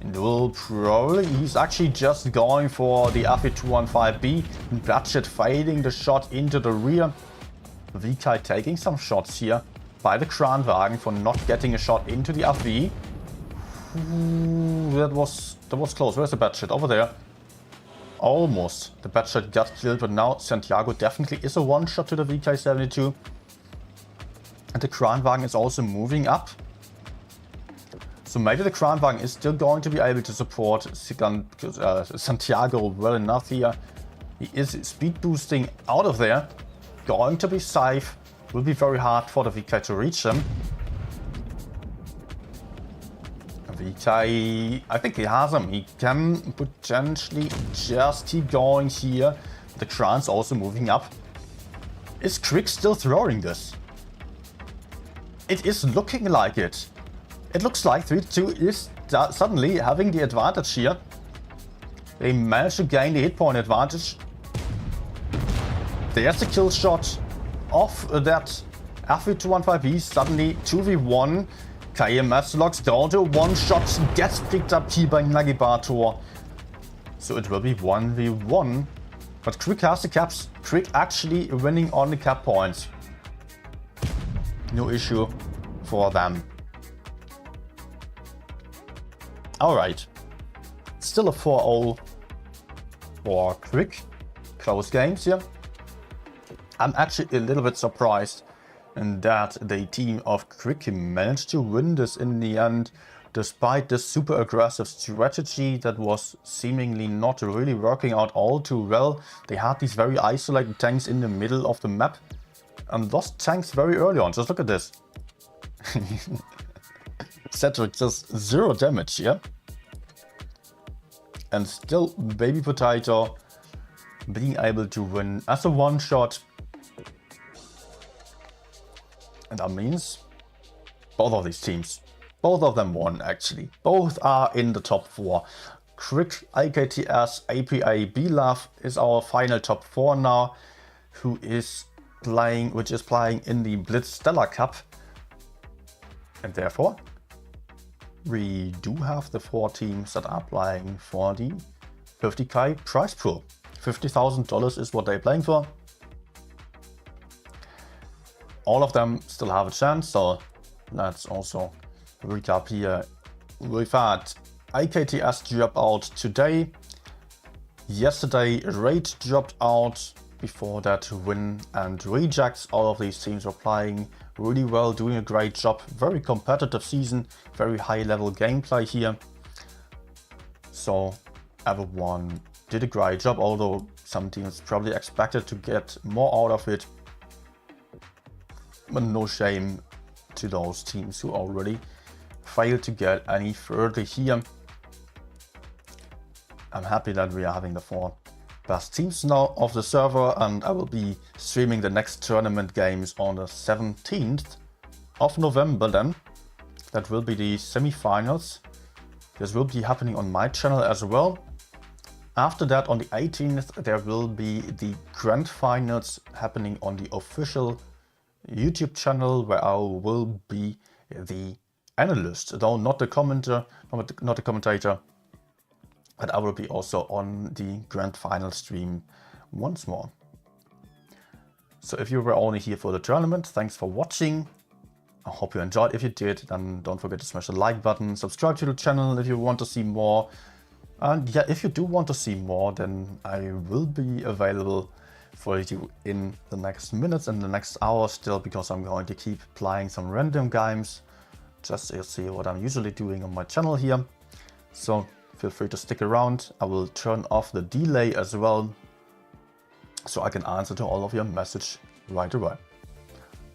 And will probably, he's actually just going for the FE215B. Bloodshed fading the shot into the rear. VK taking some shots here by the Kranwagen for not getting a shot into the FE. Ooh, that was close. Where's the Bloodshed? Over there. Almost. The Bloodshed got killed, but now Santiago definitely is a one-shot to the VK72. And the Kranwagen is also moving up. So maybe the Kranwagen is still going to be able to support Santiago well enough here. He is speed boosting out of there. Going to be safe. Will be very hard for the VK to reach him. VK, I think he has him. He can potentially just keep going here. The Kran's also moving up. Is Quick still throwing this? It is looking like it. It looks like 3-2 is suddenly having the advantage here. They managed to gain the hit point advantage. There's the kill shot of that FE215B. Suddenly 2v1. KMS locks down to one shot. Gets picked up here by Nagibator. So it will be 1v1. But Quick has the caps. Quick actually winning on the cap points. No issue for them. Alright. Still a 4-0 for Quick. Close games here. I'm actually a little bit surprised that the team of Quick managed to win this in the end, despite this super aggressive strategy that was seemingly not really working out all too well. They had these very isolated tanks in the middle of the map and lost tanks very early on. Just look at this. Cedric just 0 damage here. And still Baby Potato being able to win as a one-shot. And that means both of these teams, both of them won actually. Both are in the top 4. Quick, AKTS, APA, BLOVE is our final top 4 now, which is playing in the Blitz Stellar Cup. And therefore, we do have the 4 teams that are playing for the 50k prize pool. $50,000 is what they're playing for. All of them still have a chance, so let's also recap here. We've had AKTS drop out today. Yesterday, Raid dropped out. Before that, Win and Rejects. All of these teams were playing really well, doing a great job. Very competitive season, very high level gameplay here. So everyone did a great job, although some teams probably expected to get more out of it. But no shame to those teams who already failed to get any further here. I'm happy that we are having the 4 best teams now of the server, and I will be streaming the next tournament games on the 17th of November then. That will be the semi-finals. This will be happening on my channel as well. After that, on the 18th, there will be the grand finals happening on the official YouTube channel, where I will be the analyst, though not the commentator, but I will be also on the grand final stream once more. So if you were only here for the tournament, thanks for watching. I hope you enjoyed. If you did, then don't forget to smash the like button, subscribe to the channel if you want to see more. And yeah, if you do want to see more, then I will be available for you in the next minutes and the next hour still, because I'm going to keep playing some random games just to see what I'm usually doing on my channel here. So feel free to stick around. I will turn off the delay as well, so I can answer to all of your message right away.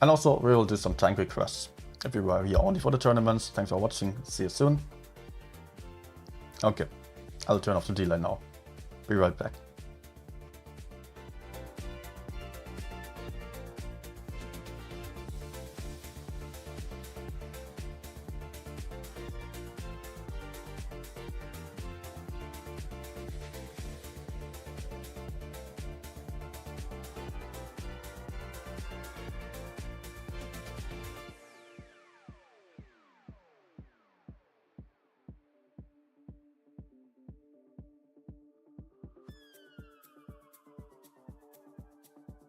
And also we will do some tank requests. If you were here only for the tournaments, thanks for watching. See you soon. Okay, I'll turn off the delay now. Be right back.